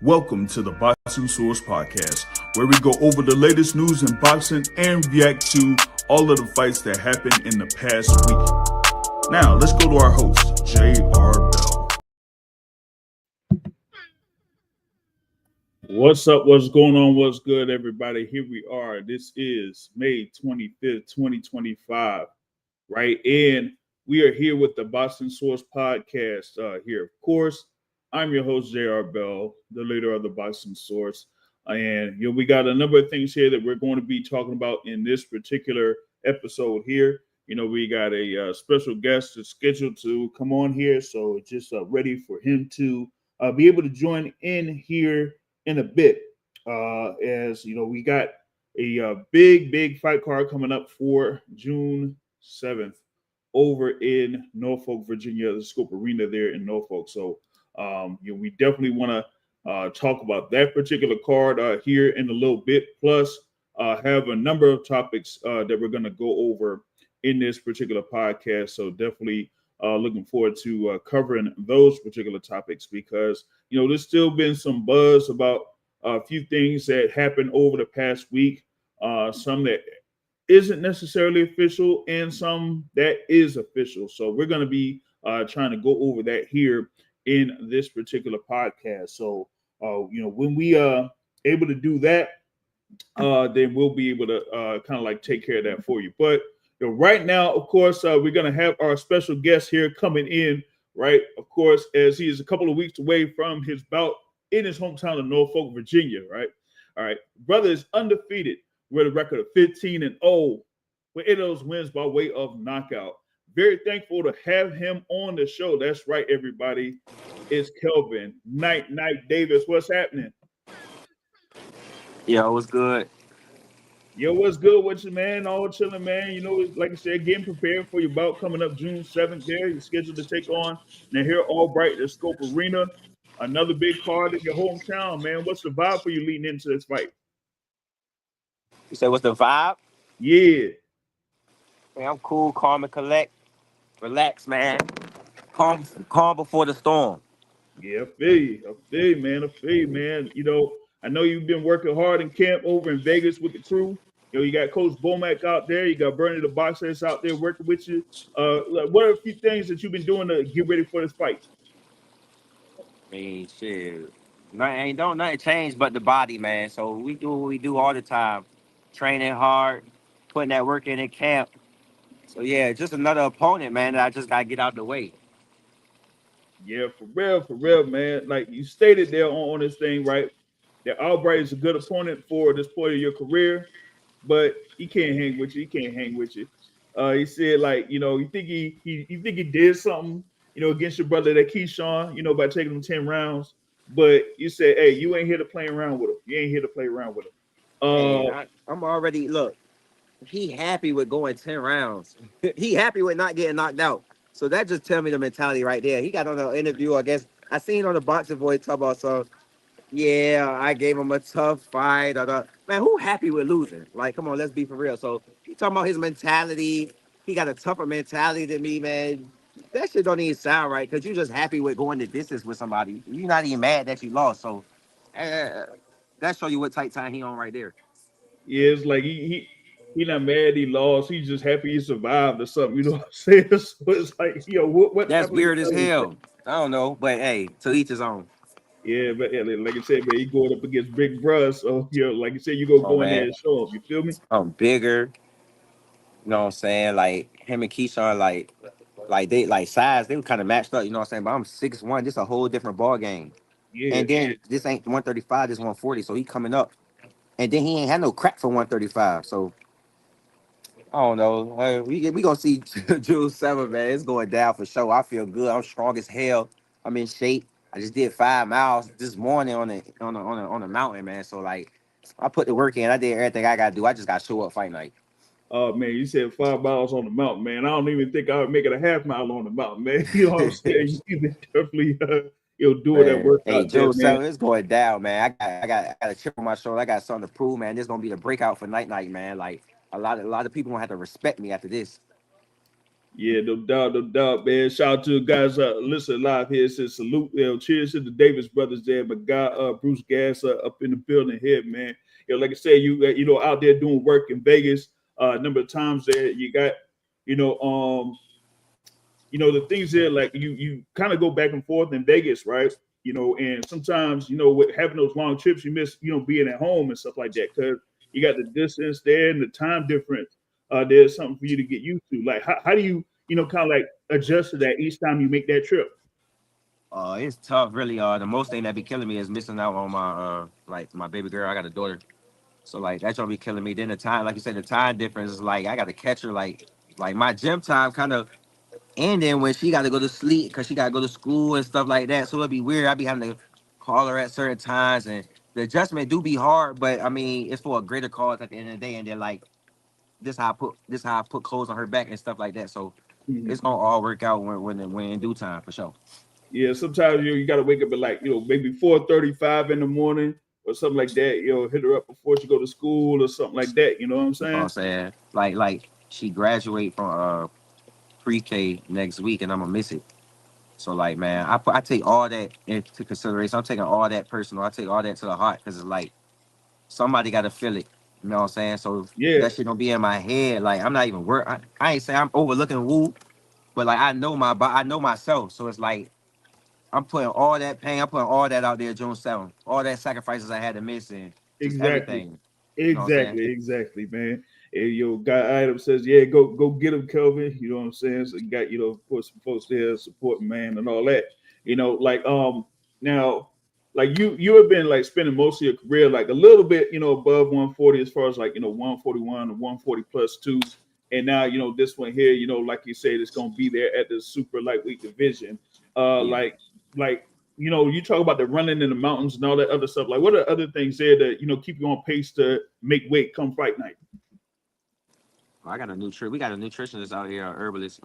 Welcome to the Boxing Source Podcast, where we go over the latest news in boxing and react to all of the fights that happened in the past week. Now, let's go to our host, J.R. Bell. What's up? What's going on? What's good, everybody? Here we are. This is May 25th, 2025, right? And we are here with the Boxing Source Podcast here. Of course, I'm your host, J.R. Bell, the leader of the Boxing Source. And we got a number of things here that we're going to be talking about in this particular episode here. We got a special guest that's scheduled to come on here. So just ready for him to be able to join in here in a bit. As we got a big fight card coming up for June 7th over in Norfolk, Virginia, the Scope Arena there in Norfolk. So we definitely want to talk about that particular card here in a little bit. Plus, have a number of topics that we're going to go over in this particular podcast. So definitely looking forward to covering those particular topics because there's still been some buzz about a few things that happened over the past week. Some that isn't necessarily official and some that is official. So we're going to be trying to go over that here in this particular podcast. So, when we are able to do that, then we'll be able to kind of like take care of that for you. But right now, of course, we're going to have our special guest here coming in, right? Of course, as he is a couple of weeks away from his bout in his hometown of Norfolk, Virginia, right? All right. Brother is undefeated with a record of 15-0 with 8 of those wins by way of knockout. Very thankful to have him on the show. That's right, everybody. It's Kelvin, Nite Nite Davis. What's happening? Yo, what's good? Yo, what's good with you, man? All chilling, man. Like I said, getting prepared for your bout coming up June 7th there. You're scheduled to take on Nahir Albright at Scope Arena. Another big card in your hometown, man. What's the vibe for you leading into this fight? You say what's the vibe? Yeah. Man, I'm cool, calm and collect. Relax, man. Calm before the storm. Yeah, I feel you, man. I know you've been working hard in camp over in Vegas with the crew. You got Coach Bomac out there. You got Bernie the boxer that's out there working with you. What are a few things that you've been doing to get ready for this fight? I mean, shit. Nothing change but the body, man. So we do what we do all the time. Training hard, putting that work in camp. So yeah, just another opponent, man, that I just gotta get out the way. Yeah, for real, man. Like you stated there on this thing, right? That Albright is a good opponent for this point of your career, but he can't hang with you. He can't hang with you. He said, like, you think you think he did something, against your brother that Keyshawn, by taking him 10 rounds. But you said, hey, you ain't here to play around with him. You ain't here to play around with him. Man, I'm already look. He happy with going 10 rounds. He happy with not getting knocked out. So that just tell me the mentality right there. He got on an interview, I guess. I seen on the boxing voice talk about some. Yeah, I gave him a tough fight. Man, who happy with losing? Like, come on, let's be for real. So he talking about his mentality. He got a tougher mentality than me, man. That shit don't even sound right because you just happy with going the distance with somebody. You're not even mad that you lost. So uh, that show you what tight time he on right there. Yeah, it's like he not mad he lost. He's just happy he survived or something. You know what I'm saying? So it's like, what That's type of weird as mentality is that? hell. I don't know, but hey, to each his own. Yeah, but yeah, like I said, man, he going up against big bruh. So like you said, you go Oh in there man, and show him. You feel me? I'm bigger. You know what I'm saying? Like him and Keyshawn, like they like size, they were kind of matched up. You know what I'm saying? But I'm 6'1". This a whole different ball game. Yeah, And then this ain't 135, this 140. So he coming up. And then he ain't had no crack for 135. So I don't know. We gonna see June 7, man. It's going down for sure. I feel good. I'm strong as hell. I'm in shape. I just did 5 miles this morning on the mountain, man. So like, I put the work in. I did everything I gotta do. I just gotta show up fight night. oh man, you said 5 miles on the mountain, man. I don't even think I would make it a half mile on the mountain, man. You know what I'm saying? You've been definitely doing that Man, hey, workout there, June man. 7, it's going down, man. I got a chip on my shoulder. I got something to prove, man. This gonna be the breakout for Night Night, man. Like a lot of people gonna have to respect me after this. Yeah, no doubt, no doubt, man. Shout out to the guys listen live here. It says salute, cheers to the Davis brothers there. But guy Bruce Gas up in the building here, man. Like I said, you out there doing work in Vegas. A number of times there, you got you know the things there like you kind of go back and forth in Vegas, right? And sometimes with having those long trips, you miss being at home and stuff like that because you got the distance there and the time difference. There's something for you to get used to. Like how do you kind of like adjust to that each time you make that trip? It's tough, really. The most thing that be killing me is missing out on my like my baby girl. I got a daughter, so like that's gonna be killing me. Then the time, like you said, the time difference is like I got to catch her like my gym time kind of ending when she got to go to sleep because she got to go to school and stuff like that. So it'd be weird. I'd be having to call her at certain times, and the adjustment do be hard. But I mean, it's for a greater cause at the end of the day. And then like this how I put clothes on her back and stuff like that. So Mhm. it's gonna all work out when in due time for sure. Yeah, sometimes you got to wake up at like maybe 4:35 in the morning or something like that. Hit her up before she go to school or something like that. You know what I'm You know what I'm saying? saying? Like she graduate from pre-K next week, and I'm gonna miss it. So like, man, I take all that into consideration. I'm taking all that personal. I take all that to the heart because it's like somebody got to feel it. You know what I'm saying? So Yeah, that shit don't be in my head. Like I'm not even work. I ain't saying I'm overlooking Woo, but like I know myself. So it's like I'm putting all that pain. I'm putting all that out there, June 7th. All that sacrifices I had to miss and just exactly. everything. You know what I'm saying? Exactly, man. And guy item says, yeah, go get him, Kelvin. You know what I'm saying? So you got, of course, some folks there supporting, man, and all that. Like now, like you have been like spending most of your career like a little bit, above 140 as far as like 141 or 140 plus two. And now, this one here, like you said, it's gonna be there at the super lightweight division. Uh Yeah. like like you talk about the running in the mountains and all that other stuff. Like, what are other things there that keep you on pace to make weight come fight night? I got a we got a nutritionist out here, a herbalist.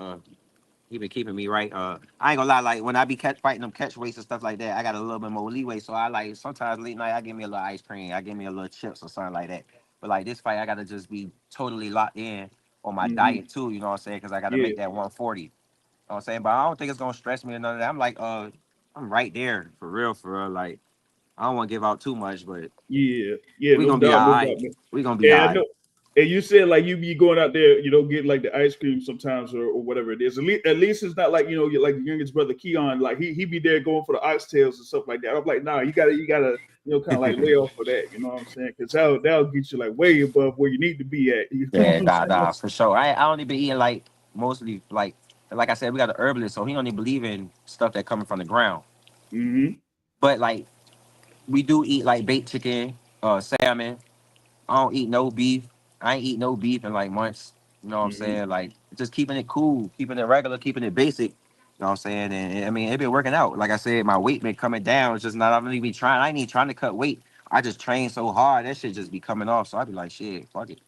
He been keeping me right. I ain't gonna lie, like when I be fighting them catch weights and stuff like that, I got a little bit more leeway. So I like sometimes late night I give me a little ice cream, I give me a little chips or something like that. But like this fight, I gotta just be totally locked in on my Hmm. diet too. You know what I'm saying? Because I gotta Yeah, make that 140. You know what I'm saying? But I don't think it's gonna stress me or none of that. I'm like, I'm right there for real, for real. Like I don't want to give out too much, but yeah. we No gonna be doubt, all no right. doubt, man. We gonna be all Yeah, I right. know. And you said like you be going out there, get like the ice cream sometimes or whatever it is. At least it's not like you're like the youngest brother Keon, like he be there going for the oxtails and stuff like that. I'm like, nah, you gotta kind of like lay off for that. You know what I'm saying? Because that'll get you like way above where you need to be at. You know what Yeah, I'm saying? for sure. I only been eating like mostly like I said, we got an herbalist, so he only believe in stuff that coming from the ground. Hmm. But like we do eat like baked chicken, salmon. I don't eat no beef. I ain't eat no beef in like months. You know what I'm Hmm. saying? Like just keeping it cool, keeping it regular, keeping it basic. You know what I'm saying? And I mean, it been working out. Like I said, my weight been coming down. It's just not. I'm even trying. I ain't even trying to cut weight. I just train so hard that shit just be coming off. So I be like, shit, fuck it.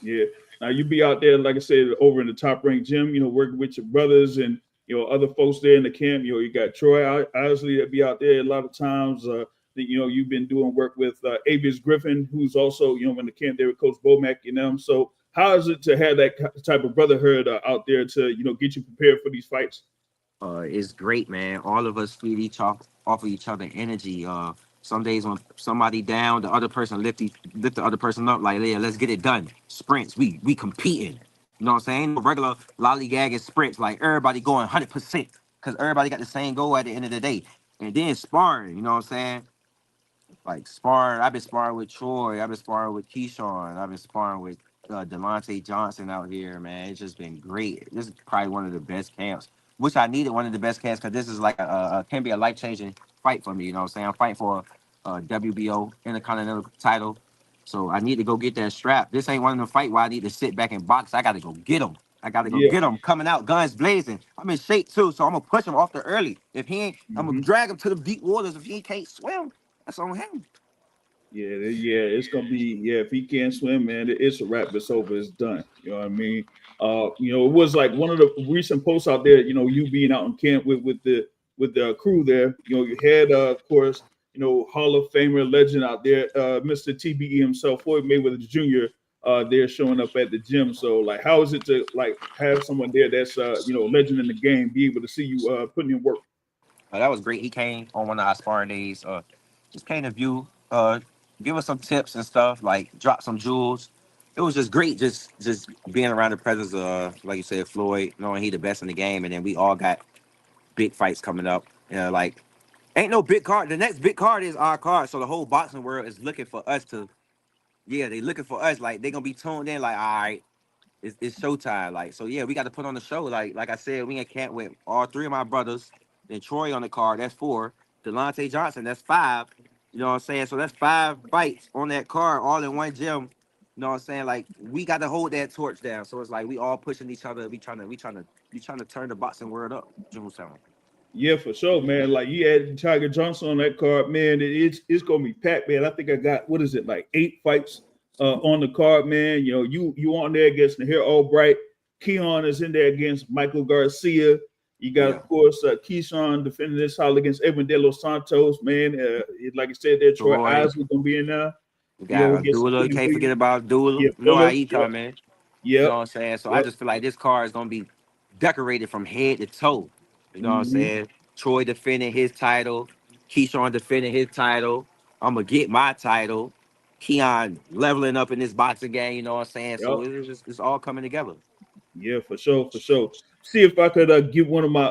Yeah. Now you be out there, like I said, over in the top ranked gym, working with your brothers and other folks there in the camp. You got Troy Isley that be out there a lot of times. You've been doing work with Avis Griffin, who's also in the camp there with Coach Bomack and them. So how is it to have that type of brotherhood out there to get you prepared for these fights? It's great, man. All of us feed off of each other energy. Some days when somebody down, the other person lift the other person up. Like, yeah, let's get it done. Sprints, we competing. You know what I'm saying? Ain't no regular lollygagging sprints. Like everybody going 100% because everybody got the same goal at the end of the day. And then sparring. You know what I'm saying? Like sparring. I've been sparring with Troy. I've been sparring with Keyshawn. I've been sparring with Delonte Johnson out here, man. It's just been great. This is probably one of the best camps. Which I needed one of the best camps because this is like can be a life changing fight for me. You know what I'm saying? I'm fighting for a WBO Intercontinental title. So I need to go get that strap. This ain't one of the fight where I need to sit back and box. I got to go get him. I got to go Yeah. get him coming out, guns blazing. I'm in shape too, so I'm gonna push him off the early. If he ain't, I'm gonna Hmm. drag him to the deep waters. If he can't swim, that's on him. Yeah, it's gonna be if he can't swim, man, it's a wrap. It's over. It's done. You know what I mean? It was like one of the recent posts out there. You being out in camp with the crew there. You had of course Hall of Famer legend out there, Mr. TBE himself, Floyd Mayweather Jr. they're showing up at the gym. So like, how is it to like have someone there that's legend in the game, be able to see you putting in work? That was great. He came on one of our sparring days. Just came to view, give us some tips and stuff, like drop some jewels. It was just great, just being around the presence of, like you said, Floyd, knowing he the best in the game, and then we all got big fights coming up. Like ain't no big card. The next big card is our card, so the whole boxing world is looking for us to, yeah, they looking for us. Like they gonna be tuned in. Like all right, it's showtime. Like so, yeah, we got to put on the show. Like I said, we in camp with all three of my brothers. Then Troy on the card. That's four. Delonte Johnson. That's five. You know what I'm saying? So that's five fights on that card, all in one gym. You know what I'm saying? Like we got to hold that torch down. So it's like we all pushing each other. We trying to turn the boxing world up. Jerusalem. Yeah, for sure, man. Like you had Tiger Johnson on that card, man. It's gonna be packed, man. I think I got what is it like 8 fights on the card, man. You know, you on there against Nahir Albright. Keon is in there against Michael Garcia. You got, Yeah. of course, Keyshawn defending this title against Edwin De Los Santos, man. Like I said, there, Troy Troy. Eyes was gonna be in there. We You know, got against Abdullah. Kenny Can't forget Williams. about Abdullah. Yeah, You know how Philip. he Yep, coming. You know yep, what I'm saying? So I yep. just feel like this card is gonna be decorated from head to toe. You know what I'm Mm-hmm. saying? Troy defending his title, Keyshawn defending his title. I'm gonna get my title. Keon leveling up in this boxing game. You know what I'm saying? So Yep. it's all coming together. Yeah, for sure, for sure. See if I could get one of my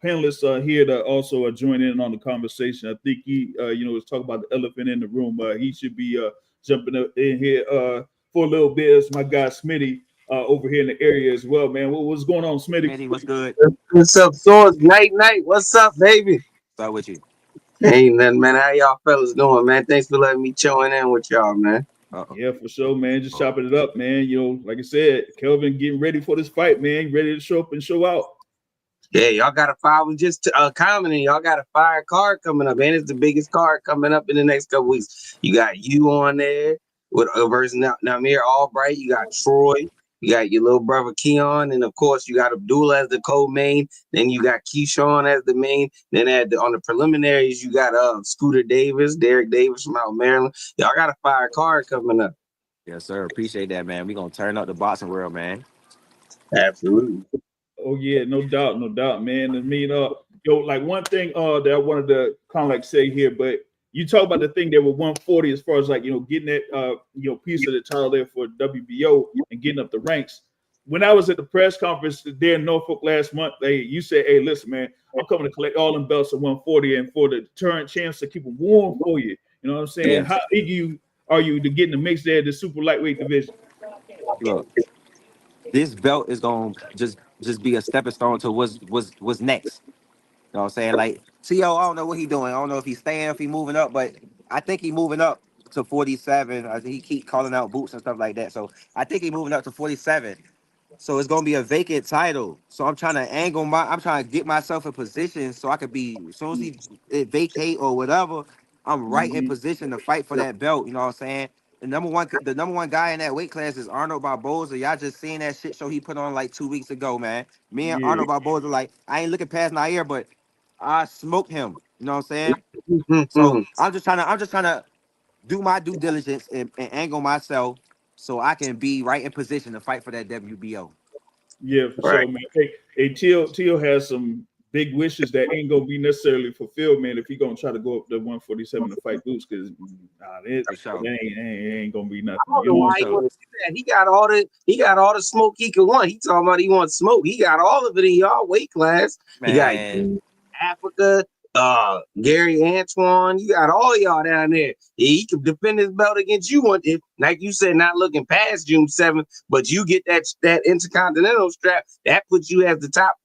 panelists here to also join in on the conversation. I think he, was talking about the elephant in the room. He should be jumping up in here for a little bit. As my guy Smitty over here in the area as well, man. What's going on, Smitty? Smitty, what's good? What's up, Swords? Night Night. What's up, baby? Start with you. Ain't nothing, man. How y'all fellas doing, man? Thanks for letting me join in with y'all, man. Uh-oh. Yeah, for sure, man. Just chopping it up, man. You know, like I said, Kelvin getting ready for this fight, man. Ready to show up and show out. Yeah, y'all got a fire. We just commenting. Y'all got a fire card coming up, man. It's the biggest card coming up in the next couple weeks. You got you on there with versus Nahir Albright. You got Troy. You got your little brother Keon, and of course you got Abdullah as the co-main. Then you got Keyshawn as the main. Then on the preliminaries, you got Scooter Davis, Derek Davis from out Maryland. Y'all got a fire card coming up. Yes, sir. Appreciate that, man. We gonna turn up the boxing world, man. Absolutely. Oh yeah, no doubt, no doubt, man. I mean, like one thing that I wanted to kind of like say here, but you talk about the thing that with 140 as far as like getting that piece of the title there for WBO and getting up the ranks. When I was at the press conference there in Norfolk last month, you said, "Hey, listen, man, I'm coming to collect all them belts at 140 and for the deterrent chance to keep them warm for you." You know what I'm saying? Yeah. How eager are you to get in the mix there, the super lightweight division? Look, this belt is gonna just be a stepping stone to what's next. You know what I'm saying? Like, T.O., I don't know what he doing. I don't know if he's staying, if he moving up, but I think he moving up to 47. I think he keep calling out boots and stuff like that. So I think he moving up to 47. So it's gonna be a vacant title. So I'm trying to get myself in position so I could be, as soon as it vacate or whatever, I'm right in Mm-hmm. position to fight for that belt. You know what I'm saying? The number one guy in that weight class is Arnold Barboza. Y'all just seen that shit show he put on like 2 weeks ago, man. Me and Yeah, Arnold Barboza, like, I ain't looking past Nair, but I smoked him. You know what I'm saying? So I'm just trying to do my due diligence and angle myself so I can be right in position to fight for that WBO. yeah, for Right. sure, man. Hey, Teal has some big wishes that ain't gonna be necessarily fulfilled, man. If he gonna try to go up to 147 to fight Boots, because For sure. that ain't gonna be I nothing. don't You know know what why I'm For he saying? sure. wants to do that. He got all the smoke he could want. He talking about he wants smoke. He got all of it in y'all weight class. He got Man, Africa, Gary Antoine. You got all y'all down there. He could defend his belt against you one if, like you said, not looking past June 7th, but you get that intercontinental strap, that puts you as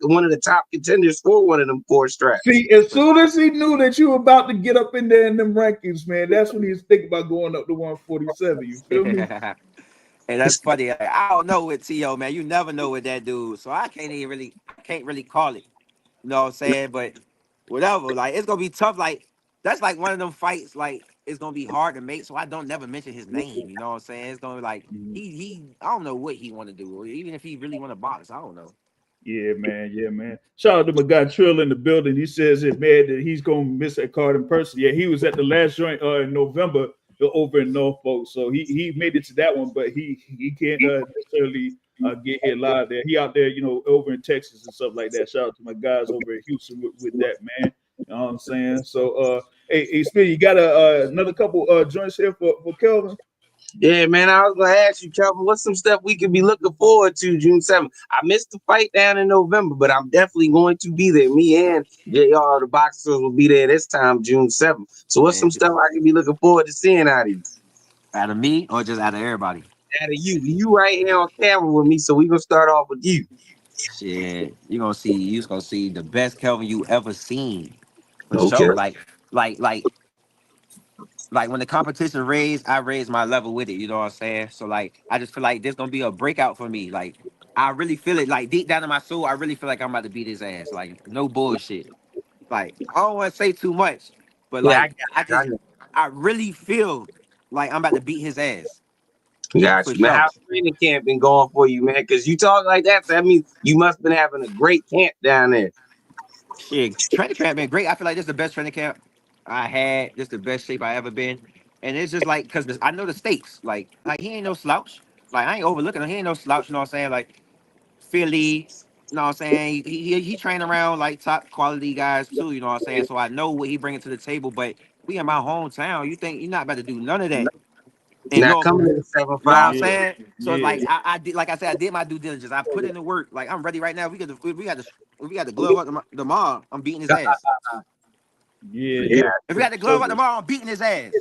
one of the top contenders for one of them 4 straps. See, as soon as he knew that you were about to get up in there in them rankings, man, that's when he was thinking about going up to 147. You feel me? and that's funny. Like, I don't know with T.O., man. You never know with that dude. So I can't really call it. You know what I'm saying? But whatever. Like, it's gonna be tough. Like, that's like one of them fights, like, it's gonna be hard to make. So I don't never mention his name. You know what I'm saying? It's gonna be like Mhm. he I don't know what he wanna do. Or even if he really wanna box, I don't know. Yeah, man. Yeah, man. Shout out to my guy Trill in the building. He says it, man, that he's gonna miss that card in person. Yeah, he was at the last joint in November. over in Norfolk. So he made it to that one, but he can't necessarily get here live there. He out there, over in Texas and stuff like that. Shout out to my guys over in Houston with that, man. You know what I'm saying? So hey Speed, you got another couple joints here for Kelvin? Yeah, man. I was gonna ask you, Kelvin, what's some stuff we could be looking forward to June 7th? I missed the fight down in November, but I'm definitely going to be there. Me and JR, the boxers, will be there this time, June 7th. So what's Man, some stuff I can be looking forward to seeing out of you? out of me or just out of everybody? Out of you. You right here on camera with me, so we gonna start off with you. Shit, you gonna see the best Kelvin you ever seen for Okay. sure. Like, like, like when the competition raised, I raised my level with it. You know what I'm saying? So like, I just feel like there's gonna be a breakout for me. Like, I really feel it. Like deep down in my soul, I really feel like I'm about to beat his ass. Like, no bullshit. Like, I don't want to say too much, but Yeah, I like, got I you. I just, I really feel like I'm about to beat his ass got for you, man. sure. How's training camp been going for you, man? Because you talk like that, so that means you must have been having a great camp down there. Shit, training camp been great. I feel like this is the best training camp I had. This the best shape I ever been. And it's just like, cause I know the stakes. Like he ain't no slouch. Like I ain't overlooking him. He ain't no slouch. You know what I'm saying? Like Philly. You know what I'm saying? He train around like top quality guys too. You know what I'm saying? So I know what he bringing to the table. But we in my hometown. You think you're not about to do none of that in Now coming Norfolk? in seven You know what five. I'm Yeah, saying? So it's yeah, like I did, like I said, I did my due diligence. I put in the work. Like I'm ready right now. We got the glove up tomorrow. I'm beating his ass. yeah, Yeah. If we got the glove up definitely. tomorrow, I'm beating his ass.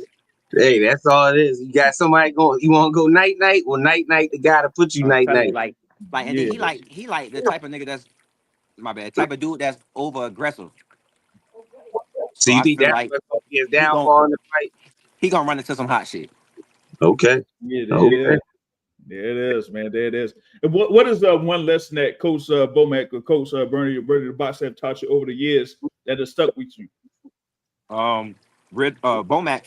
Hey, that's all it is. You got somebody going. You want to go night night? Well, night night, the guy to put you I'm night telling you, night. like, and then Yeah, he like the type of nigga that's my bad, type of dude that's over aggressive. So So you I think feel that's like what's going to be his he gon' downfall in the fight? he gonna run into some hot shit. Okay. yeah, there it Okay. is. There it is, man. There it is. And what is one lesson that Coach Bomac or Coach Bernie the Box have taught you over the years that has stuck with you? Bomac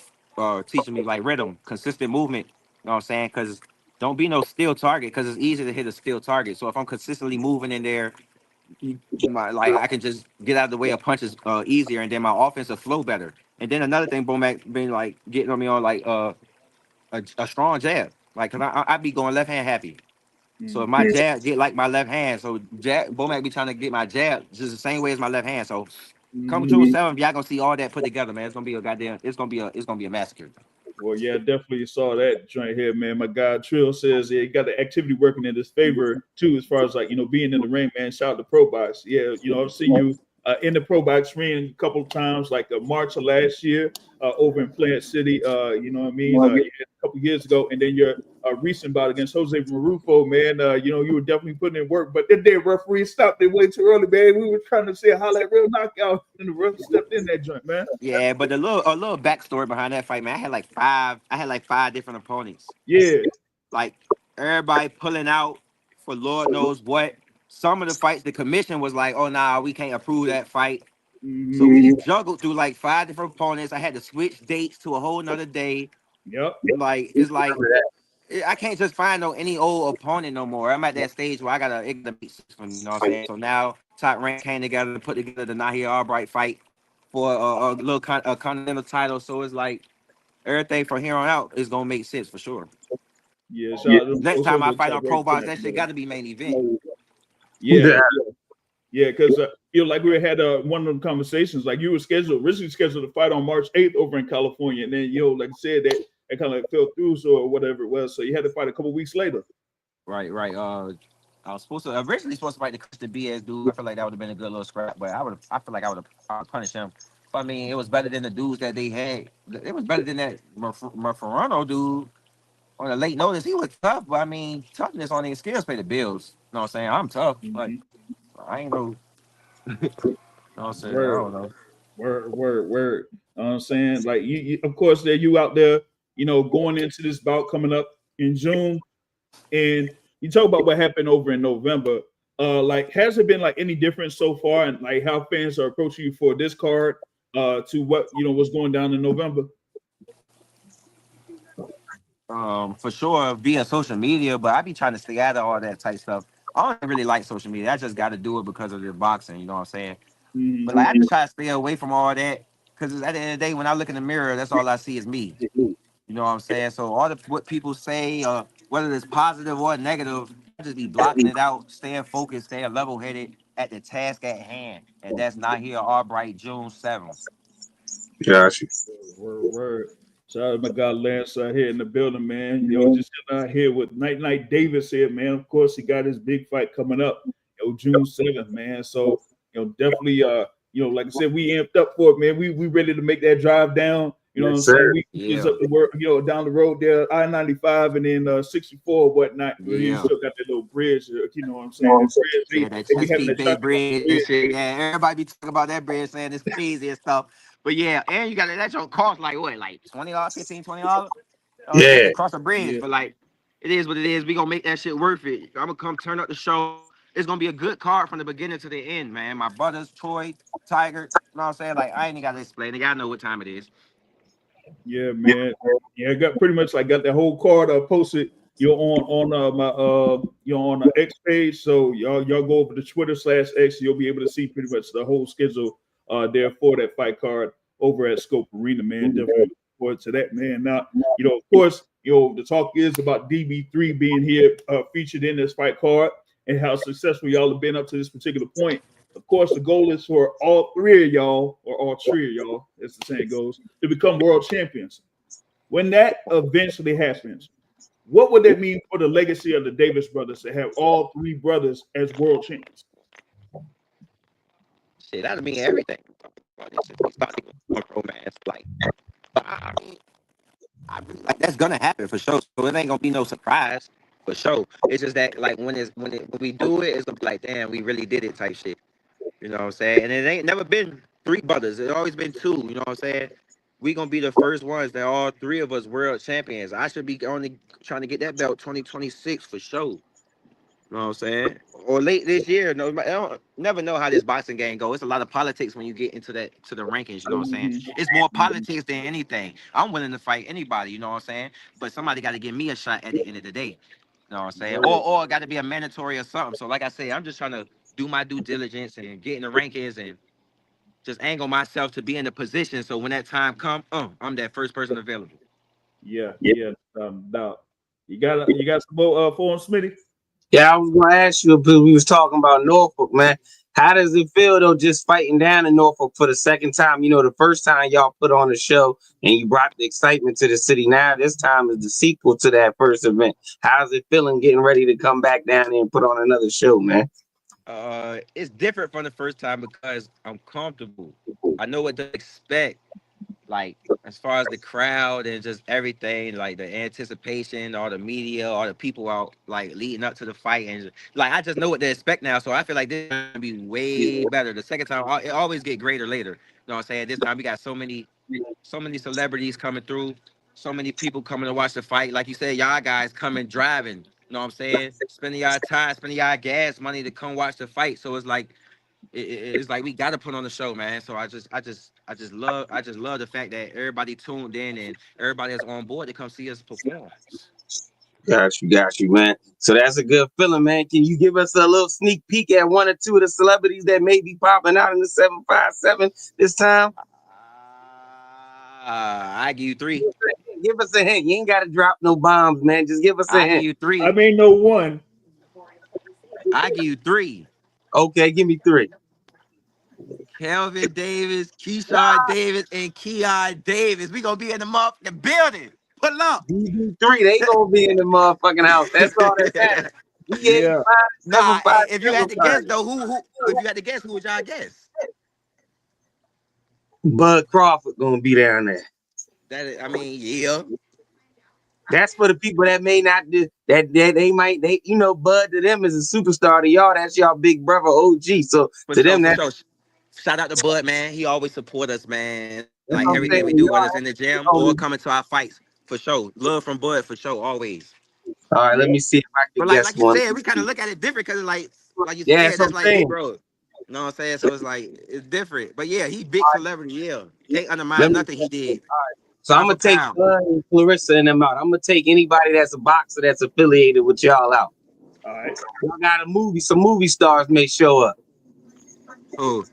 teaching me like rhythm, consistent movement. You know what I'm saying? Because don't be no still target. Because it's easy to hit a still target. So if I'm consistently moving in there, like I can just get out of the way of punches easier, and then my offense will flow better. And then another thing, Bomac been like getting on me on like a strong jab. Like, cause I be going left hand happy. So if Mm-hmm. my jab get like my left hand, so Bomac be trying to get my jab just the same way as my left hand. So come Mm-hmm. June 7th, y'all gonna see all that put together, man. It's gonna be a goddamn. It's gonna be a massacre. Well, yeah, definitely saw that joint here, man. My guy Trill says he got the activity working in his favor too, as far as like being in the ring, man. Shout out to Pro Box. Yeah, I've seen you in the Pro Box ring a couple of times, like March of last year over in Plant City. You know what I mean? Yeah, a couple of years ago, and then your recent bout against Jose Marufo, man. You were definitely putting in work, but that day referee stopped it way too early, man. We were trying to say a highlight real knockout, and the ref stepped in that joint, man. Yeah, but a little backstory behind that fight, man. I had like five different opponents. Yeah. Like everybody pulling out for Lord knows what. Some of the fights, the commission was like, "Oh nah, we can't approve that fight." So Mm-hmm. we juggled through like five different opponents. I had to switch dates to a whole nother day. Yep. Like it's like I can't just find no any old opponent no more. I'm at that stage where it gotta make sense for me. You know what I'm saying? So now Top Rank came together to put together the Nahir Albright fight for a continental title. So it's like everything from here on out is gonna make sense for sure. Yeah, shout out to them Next folks time over I at fight Top on Pro Rank Box, Camp, that shit man. got to be main event. Yeah, yeah, because like we had one of them conversations. Like you were originally scheduled to fight on March 8th over in California, and then like I said, that kind of like fell through, so or whatever it was. So you had to fight a couple weeks later. Right, right. I was originally supposed to fight the Christian BS dude. I feel like that would have been a good little scrap, but I feel like I would punish him. But I mean, it was better than the dudes that they had. It was better than that Murfarano dude on the late notice. He was tough, but I mean, toughness on his skills pay the bills. You know what I'm saying? I'm tough, but Mm-hmm. I ain't no. You know what I'm saying? I Word, don't know. word. You know what I'm saying, like of course, there you out there, going into this bout coming up in June, and you talk about what happened over in November. Like, has it been like any difference so far, and like how fans are approaching you for this card, to what what's going down in November? For sure via social media, but I be trying to stay out of all that type stuff. I don't really like social media. I just got to do it because of the boxing. You know what I'm saying? Mm-hmm. But like I just try to stay away from all that because at the end of the day, when I look in the mirror, that's all I see is me. You know what I'm saying? So all the what people say, whether it's positive or negative, I just be blocking it out, staying focused, staying level headed at the task at hand, and that's Nahir Albright, June 7th. Got you. Word. Shout out to my guy Lance out here in the building, man. Just out here with Nite Nite Davis here, man. Of course, he got his big fight coming up, June 7th, man. So, definitely, like I said, we amped up for it, man. We ready to make that drive down. You know what I'm Yes, saying? sir. We Yeah. is up the work, down the road there, I-95 and then 64 or whatnot. You Yeah. still got that little bridge, you know what I'm saying? That bridge, Yeah, that they be having Chesapeake that Bay shot on Bridge the and bridge. shit. Yeah, everybody be talking about that bridge saying it's crazy and stuff. But yeah, and you got that your cost like what, like $20, $15, $20? You know what I'm saying? Yeah. To cross a bridge. Yeah. But like it is what it is. We gonna make that shit worth it. I'm gonna come turn up the show. It's gonna be a good card from the beginning to the end, man. My brothers, Troy, Tiger, you know what I'm saying? Like I ain't even gotta explain it. Y'all know what time it is. Yeah, man. Yeah, I got pretty much like got the whole card posted. You're on my you're on the X page, so y'all go over to Twitter/X. You'll be able to see pretty much the whole schedule there for that fight card over at Scope Arena, man. Definitely looking forward to that, man. Now, of course, the talk is about DB3 being here featured in this fight card and how successful y'all have been up to this particular point. Of course, the goal is for all three of y'all, or all three of y'all, as the saying goes, to become world champions. When that eventually happens, what would that mean for the legacy of the Davis brothers to have all three brothers as world champions? Shit, that'll mean everything. We started with romance, like I mean, I really, like that's gonna happen for sure. So it ain't gonna be no surprise for sure. It's just that like when we do it, it's gonna be like, damn, we really did it type shit. You know what I'm saying? And it ain't never been three brothers. It's always been two. You know what I'm saying? We gonna be the first ones that all three of us world champions. I should be only trying to get that belt 2026 for sure. You know what I'm saying? Or late this year. No, I don't never know how this boxing game goes. It's a lot of politics when you get into the rankings. You know what I'm saying? It's more politics than anything. I'm willing to fight anybody. You know what I'm saying? But somebody got to give me a shot at the end of the day. You know what I'm saying? Or it got to be a mandatory or something. So like I say, I'm just trying to do my due diligence and get in the rankings and just angle myself to be in the position. So when that time comes, I'm that first person available. Yeah. Doubt. You got some more for him, Smitty? Yeah, I was gonna ask you because we was talking about Norfolk, man. How does it feel though, just fighting down in Norfolk for the second time? The first time y'all put on a show and you brought the excitement to the city. Now this time is the sequel to that first event. How's it feeling getting ready to come back down there and put on another show, man? It's different from the first time because I'm comfortable. I know what to expect. Like as far as the crowd and just everything, like the anticipation, all the media, all the people out like leading up to the fight, and like I just know what to expect now. So I feel like this is gonna be way better. The second time, it always get greater later. You know what I'm saying? This time we got so many celebrities coming through, so many people coming to watch the fight. Like you said, y'all guys coming driving. You know what I'm saying? Spending y'all time, spending y'all gas money to come watch the fight. So it's like it's like we gotta put on the show, man. So I just love the fact that everybody tuned in and everybody is on board to come see us perform. Got you, man. So that's a good feeling, man. Can you give us a little sneak peek at one or two of the celebrities that may be popping out in the 757 this time? I give you three. Give us a hint. You ain't got to drop no bombs, man. Just give us a I give hint. you I three. may know one. I give you three. Okay, give me three. Kelvin Davis, Keyshawn Davis, and Keon Davis. We gonna be in the motherfucking building. Pull up. DB3, they gonna be in the motherfucking house. That's all that matters. E85, Yeah. Nah, if you had to guess 757. though, who if you had to guess, who would y'all guess? Bud Crawford gonna be down there. I mean, yeah. That's for the people that may not do that. Bud to them is a superstar. To y'all, that's y'all big brother OG. So For to sure, them, for that's sure. Shout out to Bud, man. He always support us, man. what Like I'm everything we saying. do, Y'all, whether it's in the gym or only- coming to our fights, for sure. Love from Bud, for sure, always. all right, let me see if I can But guess like you one. said, we kind of look at it different because like you Yeah, said, that's what that's I'm like, hey, saying. bro. You know what I'm saying? So it's like it's different. But yeah, he big celebrity. Yeah, can't Let undermine me, nothing he did. so I'm Pound gonna for take pound. Bud and Clarissa and them out. I'm gonna take anybody that's a boxer that's affiliated with y'all out. All right. Y'all got a movie. Some movie stars may show up. Oh,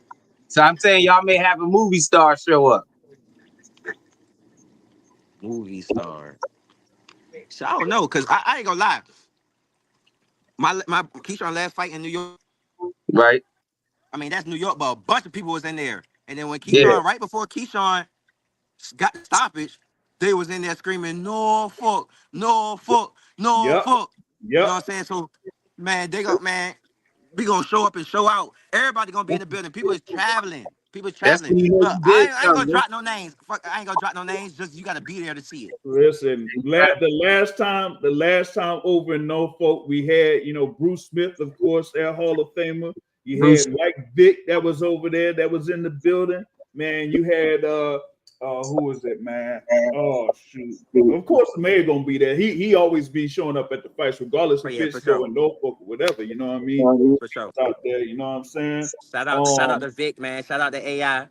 So I'm saying y'all may have a movie star show up. Movie star. So I don't know, cause I ain't gonna lie. My Keyshawn last fight in New York. Right? I mean, that's New York, but a bunch of people was in there. And then when Yeah. Keyshawn, right before Keyshawn got the stoppage, they was in there screaming, Norfolk, Norfolk, Yep. Norfolk. You know Yep. what I'm saying? So, man, we gonna show up and show out. Everybody gonna be in the building. People is traveling. People is That's traveling. when you know But you I did ain't, I ain't gonna something. drop no names. Fuck, I ain't gonna drop no names. Just you gotta be there to see it. Listen, the last time over in Norfolk, we had, Bruce Smith, of course, our Hall of Famer. You Bruce. had Mike Vick that was over there, that was in the building. Man, you had who was it, man? Oh shoot. Of course the mayor gonna be there. He always be showing up at the fights, regardless Oh if yeah, it's for still sure. in Norfolk or whatever, you know what I mean? For sure. Out there, you know what I'm saying? Shout out to Vic, man. Shout out to AI.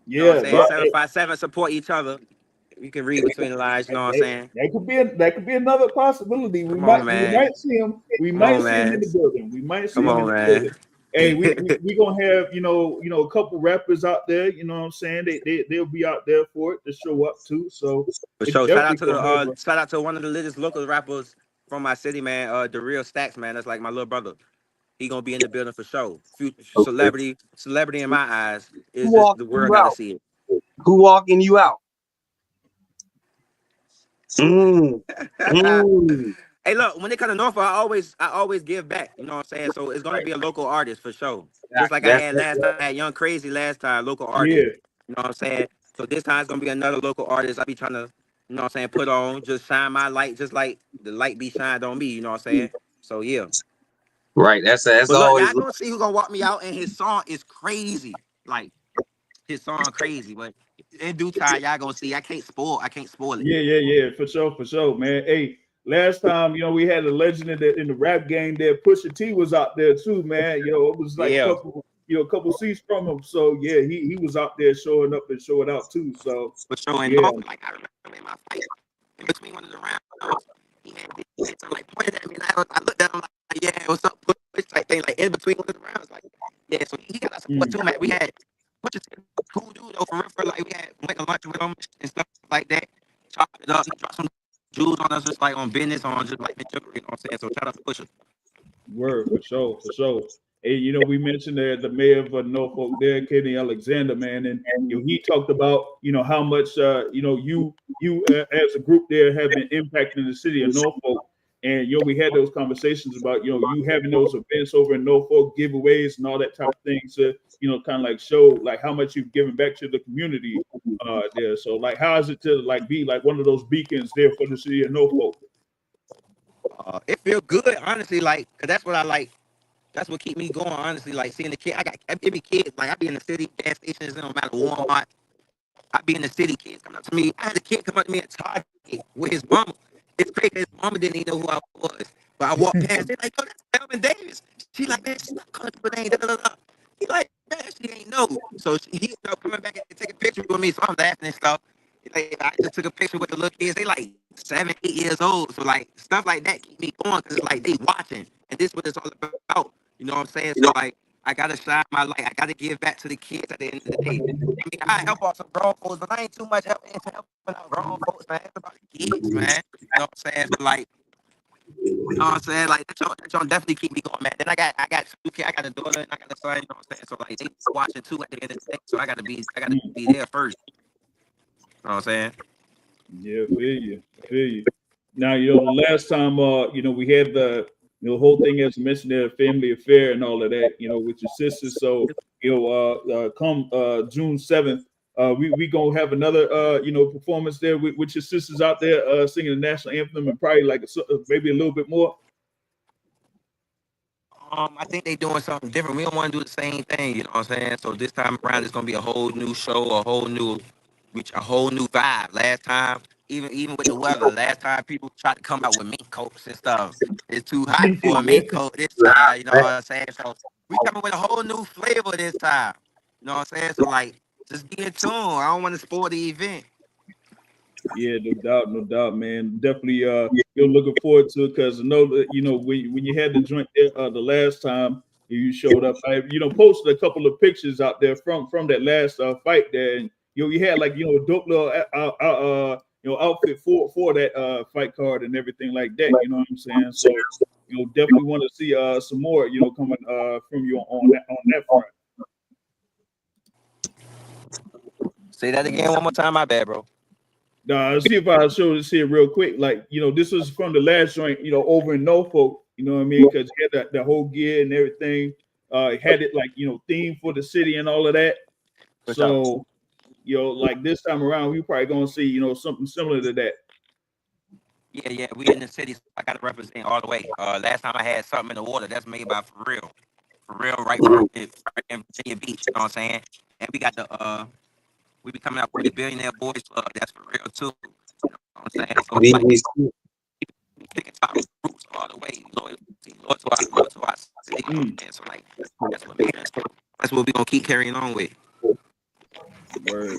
You know what I'm Yeah, saying? 757 support each other. You can read between the lines, you know what I'm saying? that could be another possibility. We Come on, might we man. might see him. We Come might on, see him in man. the building. We might see Come him in on, the man. building. Hey, we gonna have a couple rappers out there. You know what I'm saying? They'll be out there for it to show up too. So For it's sure. definitely gonna have Shout out to one of the latest local rappers from my city, man. The Real Stacks, man. That's like my little brother. He gonna be in the building for sure. Okay. Celebrity in my eyes Who is just the walking world you got to out? see Who walking you out? Mm. it. Mm. Hey, look, when it comes to Norfolk, I always give back. You know what I'm saying? So it's gonna Right. be a local artist for sure. Just like I That's had last time, I had Young Crazy last time, local artist. yeah. You know what I'm saying? So this time it's gonna be another local artist. I be trying to, you know what I'm saying, put on, just shine my light, just like the light be shined on me. You know what I'm saying? So yeah. right. That's But look, always y'all gonna see who gonna walk me out, and his song is crazy. Like his song crazy, but in due time, y'all gonna see. I can't spoil it. Yeah, for sure, man. Hey, last time, we had a legend in the rap game there. Pusha T was out there too, man. It was like Yeah. a couple seats from him. So yeah, he was out there showing up and showing out too. So For sure. And yeah, Norfolk, like I remember in my fight, in between one of the rounds, he had some like pointed at me, and I looked at him like, yeah, what's up, push type thing, like in between one of the rounds, like, yeah. So he got us support mm, too, man. We had Push cool dude though, for real, like we had went to lunch with him and stuff like that. Chopped it up, he dropped some jewels on us, just like on business, on just like the jewelry, you know what I'm saying? So shout out to Pusha. word for sure, for sure. Hey, we mentioned the mayor of Norfolk there, Kenny Alexander, man, and he talked about how much you as a group there have been impacting the city of Norfolk, and we had those conversations about you having those events over in Norfolk, giveaways and all that type of thing to kind of like show like how much you've given back to the community there. So like, how is it to like be like one of those beacons there for the city of Norfolk? It feel good, honestly, like, cause that's what I like. That's what keep me going, honestly. Like seeing the kid, it be kids. Like I be in the city, gas stations, it don't matter Walmart. I be in the city, kids coming up to me. I had a kid come up to me at Target with his mama. It's crazy. His mama didn't even know who I was. But I walked past. They like, oh, that's Kelvin Davis. She like, man, stop calling people names. Da, da, da, da. He like, man, she ain't know. So he ended up coming back and taking pictures with me. So I'm laughing and stuff. Like, I just took a picture with the little kids. They like 7, 8 years old. So like stuff like that keep me going because it's like they watching. And this is what it's all about. You know what I'm saying? So like I gotta shine my light. I gotta give back to the kids at the end of the day. I mean, I help out some grown folks, but I ain't too much helping out grown folks, man. It's about the kids, man. You know what I'm saying? So like, you know what I'm saying? Like that y'all definitely keep me going, man. Then I got 2 kids, I got a daughter and I got a son, you know what I'm saying? So like they watching too at the end of the day. So I gotta be there first. You know what I'm saying? Yeah, feel you. Now, the last time, we had the, whole thing as mentioned there, family affair and all of that, with your sisters. So, come June 7th, we gonna have another, performance there with your sisters out there, singing the national anthem and probably like maybe a little bit more. I think they doing something different. We don't want to do the same thing, you know what I'm saying? So this time around, it's gonna be a whole new show, a whole new vibe. Last time, even with the weather, last time people tried to come out with mink coats and stuff. It's too hot for a Yeah. mink coat this time, you know what I'm saying? So we coming with a whole new flavor this time. You know what I'm saying? So like, just be in tune. I don't want to spoil the event. Yeah, no doubt, man. Definitely, you're looking forward to it because I know that when you had the joint there, the last time you showed up, I posted a couple of pictures out there from that last fight there, and you had like a dope little outfit for that fight card and everything like that. You know what I'm saying? So definitely want to see some more coming from you on that front. Say that again one more time. My bad, bro. Let's see if I show this here real quick. Like, this was from the last joint, over in Norfolk, you know what I mean? Because he had the whole gear and everything. Had it like, themed for the city and all of that. So, like this time around, we probably gonna see, something similar to that. Yeah, we in the city. So I gotta represent all the way. Last time I had something in the water that's made by For Real, right in Virginia Beach. You know what I'm saying? And we got we be coming out with the Billionaire Boys Club. That's for real too. You know what I'm saying? So it's like we picking top groups all the way. Loyal to our city. You know what I'm saying? So like that's what made us. That's what we gonna keep carrying on with. Word.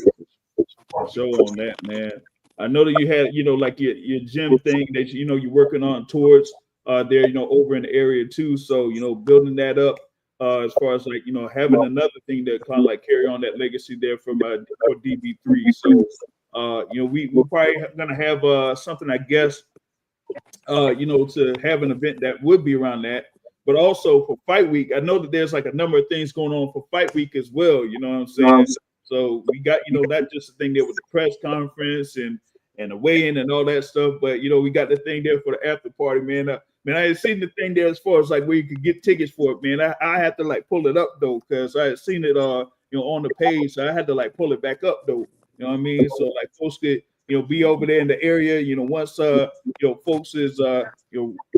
Show on that, man. I know that you had, like your gym thing that you're working on towards there, over in the area too. So, building that up as far as like, having another thing that kind of like carry on that legacy there from for DB3. So we're probably gonna have something, I guess, to have an event that would be around that. But also for Fight Week, I know that there's like a number of things going on for Fight Week as well. You know what I'm saying? So we got, not just the thing there with the press conference and the weigh-in and all that stuff, but we got the thing there for the after party, man. Man, I had seen the thing there as far as like where you could get tickets for it, man. I had to like pull it up though, because I had seen it on the page. So I had to like pull it back up though. You know what I mean? So like folks could be over there in the area, once folks is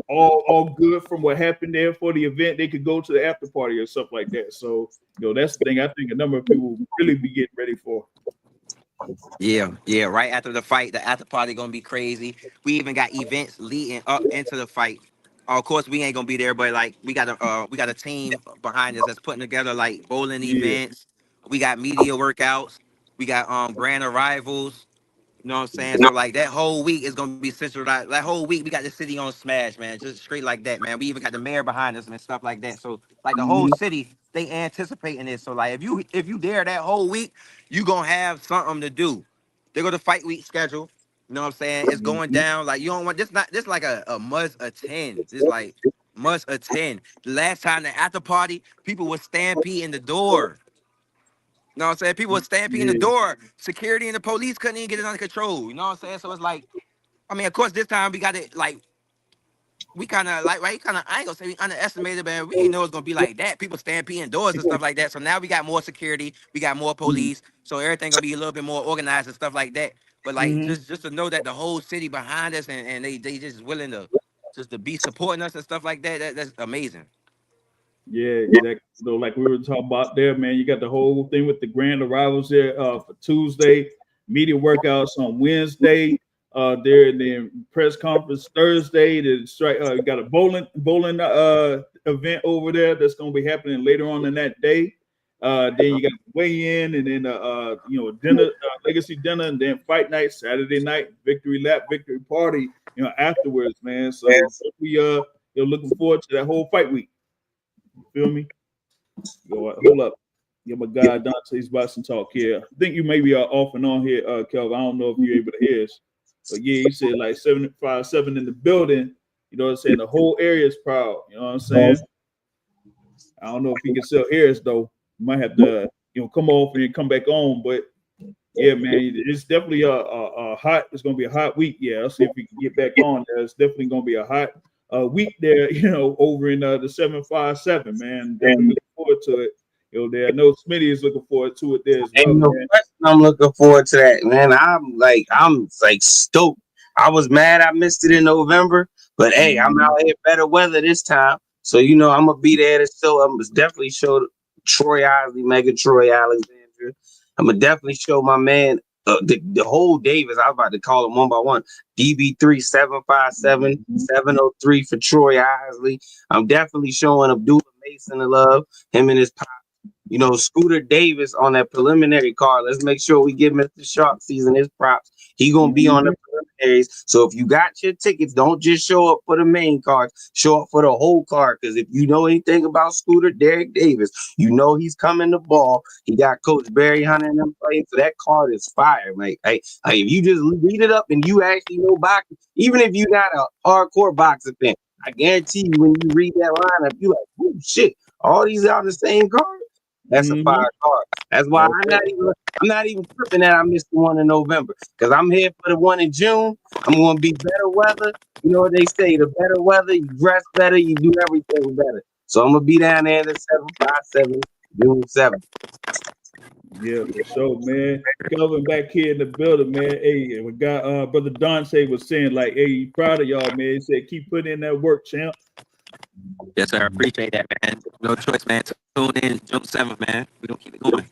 all good from what happened there for the event, they could go to the after party or stuff like that. So that's the thing I think a number of people will really be getting ready for. Yeah. Right after the fight, the after party gonna be crazy. We even got events leading up into the fight. Of course, we ain't gonna be there, but like we got a team behind us that's putting together like bowling Yeah. events. We got media workouts. We got grand arrivals. You know what I'm saying? So like that whole week is gonna be central. That whole week we got the city on smash, man. Just straight like that, man. We even got the mayor behind us and stuff like that. So like the whole city, they anticipating this. So like if you there that whole week, you gonna have something to do. They go to fight week schedule. You know what I'm saying? It's going down. Like you don't want this like a must attend. This like must attend. The last time the after party, people would stampede in the door. You know what I'm saying? People were stampeding in the door. Security and the police couldn't even get it under control. You know what I'm saying? So it's like, I mean, of course, this time we got it like, we kind of like, right? I ain't gonna say we underestimated, but we didn't know it was gonna be like that. People stampeding doors and stuff like that. So now we got more security, we got more police, so everything gonna be a little bit more organized and stuff like that. But like, just to know that the whole city behind us and they just willing to just to be supporting us and stuff like that, that's amazing. Yeah, exactly. So like we were talking about there, man, you got the whole thing with the grand arrivals there for Tuesday, media workouts on Wednesday, there and then press conference Thursday. You got a bowling event over there that's going to be happening later on in that day. Then you got weigh in, and then dinner, legacy dinner, and then fight night Saturday night, victory lap, victory party. Afterwards, man. So we looking forward to that whole fight week. Feel me? Hold up. Yeah, my guy Dante's about some talk here. I think you may be off and on here, Kelvin. I don't know if you're able to hear us. But yeah, he said like 757 in the building. You know what I'm saying? The whole area is proud. You know what I'm saying? I don't know if he can still hear us though. You might have to, come off and come back on. But yeah, man, it's definitely a hot. It's gonna be a hot week. Yeah, I'll see if we can get back on there. It's definitely gonna be a hot week there. Over in the 757, man. Definitely looking forward to it. There. I know Smitty is looking forward to it there as well. Ain't no question I'm looking forward to that, man. I'm like stoked. I was mad I missed it in November, but hey, I'm out here better weather this time. So I'm gonna be there to show. I'm definitely show Troy Isley, Mega Troy Alexandria. I'm gonna definitely show my man the whole Davis. I was about to call him one by one. DB3 757 703 for Troy Isley. I'm definitely showing Abdullah Mason the love. Him and his pop. Scooter Davis on that preliminary card. Let's make sure we give Mr. Sharp season his props. He gonna be on the preliminaries. So if you got your tickets, don't just show up for the main card. Show up for the whole card. Because if you know anything about Scooter Derek Davis, you know he's coming to ball. He got Coach Barry Hunter and them playing. So that card is fire. Like if you just read it up and you actually know boxing, even if you're not a hardcore boxing fan, I guarantee you when you read that lineup, you like, oh shit, all these are the same card. That's a fire card. That's why I'm not even tripping that I missed the one in November. Because I'm here for the one in June. I'm gonna be better weather. You know what they say, the better weather, you dress better, you do everything better. So I'm gonna be down there the 757, June 7th. Yeah, for sure, man. Kelvin back here in the building, man. Hey, we got brother Dante was saying, like, hey, proud of y'all, man. He said, keep putting in that work, champ. Yes, sir. I appreciate that, man. No choice, man. Tune in June 7th, man. We're gonna keep it going.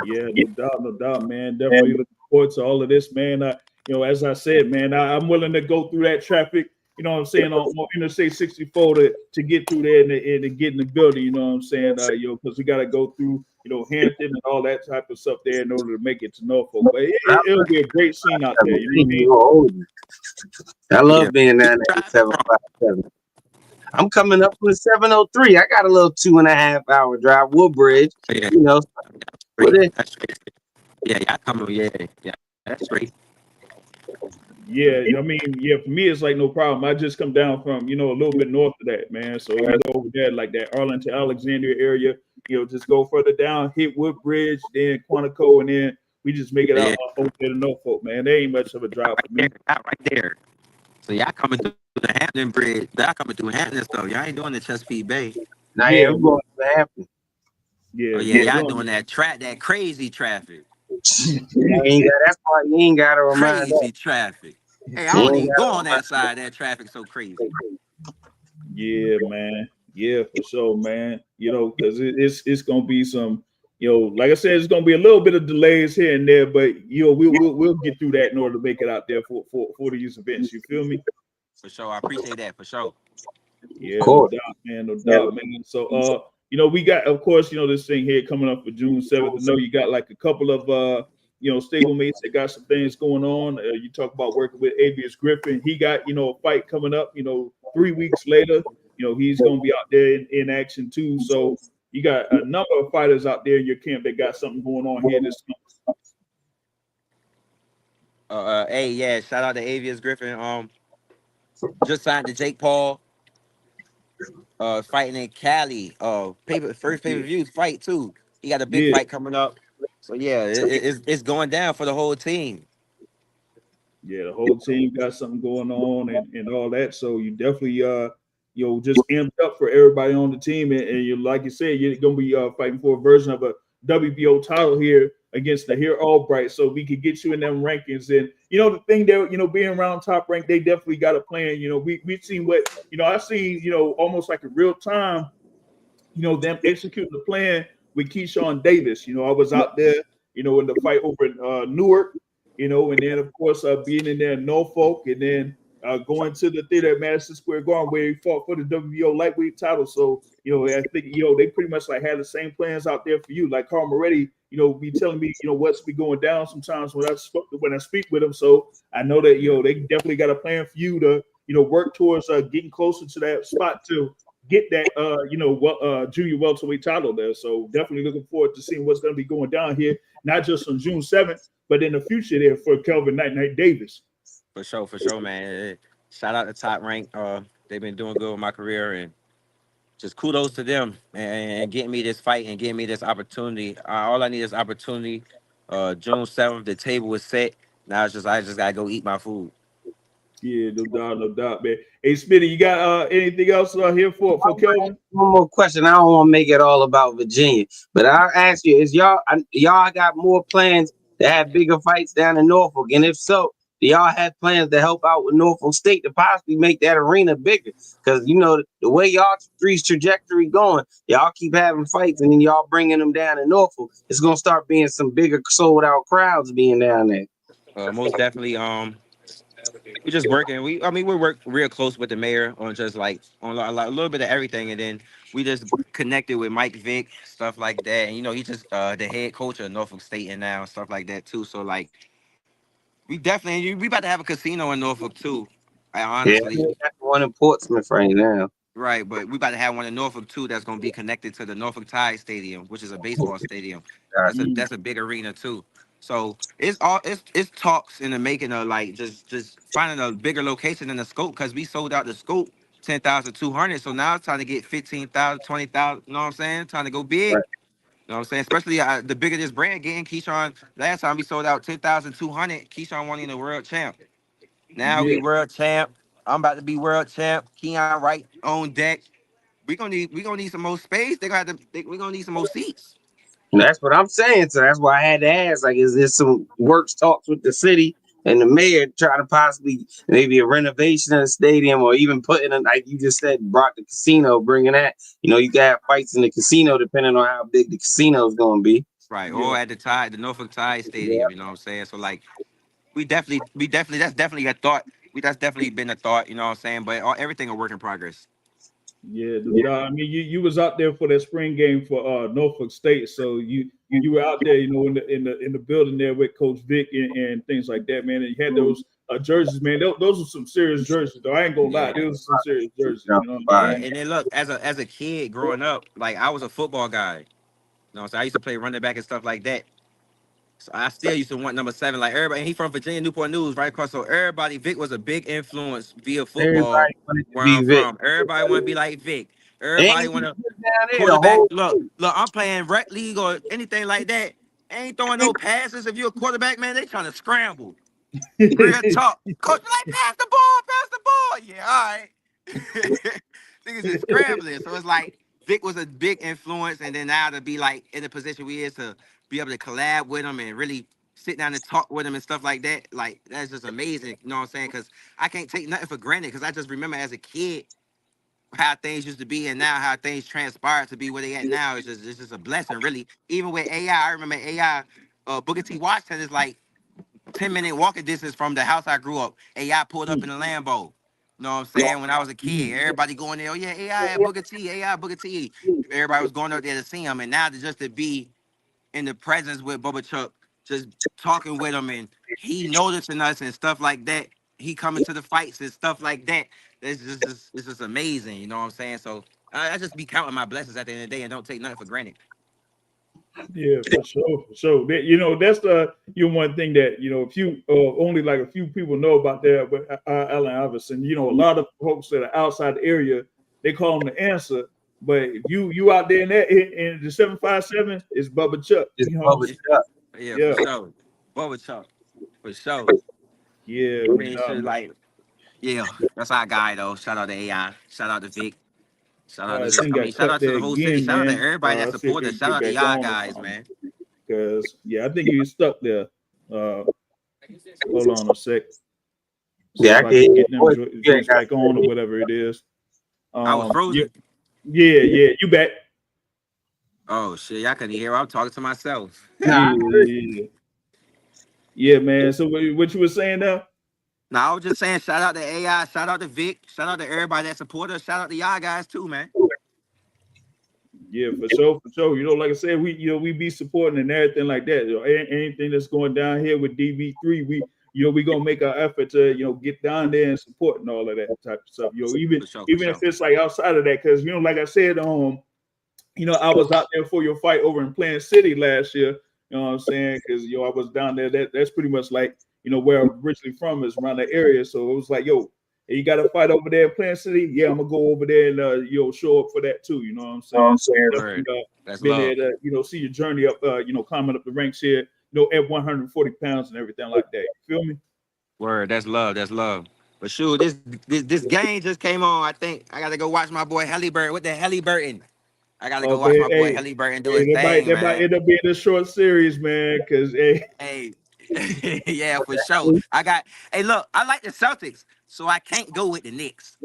Yeah, no doubt, man. Definitely looking forward to all of this, man. As I said, man, I'm willing to go through that traffic, you know what I'm saying, on Interstate 64 to get through there and to get in the building, you know what I'm saying, because we got to go through, Hampton and all that type of stuff there in order to make it to Norfolk. But it'll be a great scene out there, you know what I mean? I love being down there at 757. I'm coming up with 703. I got a little 2.5 hour drive, Woodbridge. Yeah. You know, That's great. Yeah, coming. Yeah, that's great. Yeah, I mean, for me, it's like no problem. I just come down from, a little bit north of that, man. So, over there, like that Arlington, Alexandria area, just go further down, hit Woodbridge, then Quantico, and then we just make it out over there to Norfolk, man. There ain't much of a drive for me. Right there. So y'all coming through the Hampton Bridge. Y'all coming through Hampton stuff. Y'all ain't doing the Chesapeake Bay. Yeah, we're going to Hampton. Yeah. Oh, yeah, y'all doing that crazy traffic. That's why you ain't got to remind crazy traffic. Hey, I don't even go on that side. That traffic's so crazy. Yeah, man. Yeah, for sure, man. Because it's gonna be some, like I said, it's gonna be a little bit of delays here and there, but we'll get through that in order to make it out there for these events. You feel me? For sure, I appreciate that. For sure. Yeah, no doubt, man. No doubt, man. So, we got, of course, this thing here coming up for June 7th. I know you got like a couple of stablemates that got some things going on. You talk about working with Avius Griffin. He got, a fight coming up, 3 weeks later. He's going to be out there in action too. So you got a number of fighters out there in your camp that got something going on here this month. Hey, yeah, shout out to Avius Griffin. Just signed to Jake Paul. Fighting in Cali. First pay-per-view fight too. He got a big fight coming up. So yeah, it's going down for the whole team. Yeah, the whole team got something going on and all that. So you definitely just amped up for everybody on the team. And you, like you said, you're gonna be fighting for a version of a WBO title here against Nahir Albright, so we could get you in them rankings. And the thing that being around Top Rank, they definitely got a plan. We've seen what I've seen, almost like in real time, them executing the plan with Keyshawn Davis. I was out there, in the fight over in Newark, and then of course being in there in Norfolk, and then going to the theater at Madison Square Garden where he fought for the WBO lightweight title. So, I think, they pretty much like had the same plans out there for you. Like Carl Moretti, be telling me, what's be going down sometimes when I speak with him. So I know that, they definitely got a plan for you to, work towards getting closer to that spot to get that, junior welterweight title there. So definitely looking forward to seeing what's going to be going down here, not just on June 7th, but in the future there for Kelvin Nite Nite Davis. For sure, man. Shout out to Top Rank. They've been doing good with my career, and just kudos to them and getting me this fight and getting me this opportunity. All I need is opportunity. June 7th, the table is set. Now I just gotta go eat my food. Yeah, no doubt, man. Hey, Smitty, you got anything else here for Kelvin? One more question. I don't want to make it all about Virginia, but I'll ask you: Is y'all got more plans to have bigger fights down in Norfolk? And if so, do y'all have plans to help out with Norfolk State to possibly make that arena bigger? Because the way y'all three's trajectory going, y'all keep having fights, and then y'all bringing them down in Norfolk. It's gonna start being some bigger sold out crowds being down there. Most definitely. We're just working. We work real close with the mayor on just like on a little bit of everything, and then we just connected with Mike Vick, stuff like that. And he's just the head coach of Norfolk State and now stuff like that too. So like we about to have a casino in Norfolk too. I Yeah, I honestly. know that's the one in Portsmouth right now. Right, but we about to have one in Norfolk too that's gonna be connected to the Norfolk Tide Stadium, which is a baseball stadium. Got Mm. That's a big arena too. So it's talks in the making of like just finding a bigger location than the scope because we sold out the scope 10,200. So now it's time to get 15,000, 20,000. You know what I'm saying? Time to go big. right. You know what I'm saying? Especially the bigger this brand getting. Keyshawn, last time we sold out 10,200. Keyshawn won in the world champ. Now Yeah, we world champ. I'm about to be world champ. Keon Wright on deck. We gonna need some more space. We gonna need some more seats. And that's what I'm saying. So that's why I had to ask. Like, is there some works talks with the city and the mayor try to possibly maybe a renovation of the stadium or even putting in, like you just said, brought the casino, bringing that. You know, you can have fights in the casino depending on how big the casino is going to be. Right. yeah, Or at the Tide, the Norfolk Tide Yeah. Stadium, you know what I'm saying? So like that's definitely a thought. That's definitely been a thought, you know what I'm saying? But everything a work in progress. yeah. I mean, you was out there for that spring game for Norfolk State, so you were out there, you know, in the building there with Coach Vic and things like that, man. And you had those jerseys, man. Those are some serious jerseys, though. I ain't gonna lie, Yeah. those are some serious jerseys. Yeah. You know what I'm All Yeah. right. saying? And then look, as a kid growing up, like I was a football guy. You know what I'm saying? I used to play running back and stuff like that. So I still used to want number 7, like everybody. And he from Virginia, Newport News, right across. So everybody, Vic was a big influence via football Everybody wanted to where I'm be Vic. from. Everybody want to be like Vic. And Everybody he want was to down there the quarterback. whole Look, I'm playing rec league or anything like that. Ain't throwing no passes. If you're a quarterback, man, they trying to scramble. Real talk. Coach, be like, pass the ball. Yeah, all right. Niggas just scrambling. So it's like Vic was a big influence, and then now to be like in the position we is to be able to collab with him and really sit down and talk with him and stuff like that. Like that's just amazing. You know what I'm saying? Because I can't take nothing for granted. Because I just remember as a kid how things used to be, and now how things transpired to be where they at now. It's just a blessing, really. Even with AI, I remember AI. Booker T. Washington is like 10-minute walking distance from the house I grew up. AI pulled up in a Lambo. You know what I'm saying? When I was a kid, everybody going there, oh yeah, AI at Booker T, AI Booker T. Everybody was going up there to see him. And now just to be in the presence with Bubba Chuck, just talking with him and he noticing us and stuff like that. He coming to the fights and stuff like that. It's just amazing, you know what I'm saying? So I just be counting my blessings at the end of the day and don't take nothing for granted. Yeah, for sure, for sure. That, that's the one thing that a few only like a few people know about that. But Allen Iverson, a lot of folks that are outside the area, they call him the answer. But if you out there in the 757, it's Bubba Chuck. just You know what I'm public saying? stuff. Yeah, for Yeah, sure. Bubba Chuck, for sure. yeah, I man. mean, shit, like, yeah, that's our guy though. Shout out to AI. Shout out to Vic. Shout out to Thing got shout cut out to there the whole city. again, Shout out to man. everybody that I'll see if supported he us. can Shout get out to back y'all on or guys, something. man. Because I think he was stuck there. Uh, hold on a sec. See Yeah, if I I can hear can your get them voice. Yeah, joints back on or whatever it is. I was Yeah, frozen. yeah. You back? Oh shit, y'all couldn't hear. I'm talking to myself. nah, Yeah, yeah, yeah, man. So what you were saying now? Now I was just saying, shout out to AI, shout out to Vic, shout out to everybody that supported us, shout out to y'all guys too, man. Yeah, for sure, for sure. Like I said, we be supporting and everything like that. Anything that's going down here with DB3, we gonna make our effort to get down there and support and all of that type of stuff. Even For sure, for even if sure. it's like outside of that, because like I said, I was out there for your fight over in Plant City last year. You know what I'm saying? Because I was down there. That's pretty much like where I'm originally from is around the area. So it was like, yo, hey, you got to fight over there in Plant City. Yeah, I'm gonna go over there and show up for that too. You know what I'm saying? So Word. definitely That's been love. there to see your journey up. Climbing up the ranks here. At 140 pounds and everything like that. You feel me? Word. That's love. That's love. But shoot, this game just came on. I think I gotta go watch my boy Hellyburton. What the Hellyburton? I gotta go Oh, watch man, my boy hey, Hellyburton do his hey, thing, that might man. end up being a short series, man. Because hey, Hey, yeah, for sure. Hey, look, I like the Celtics, so I can't go with the Knicks.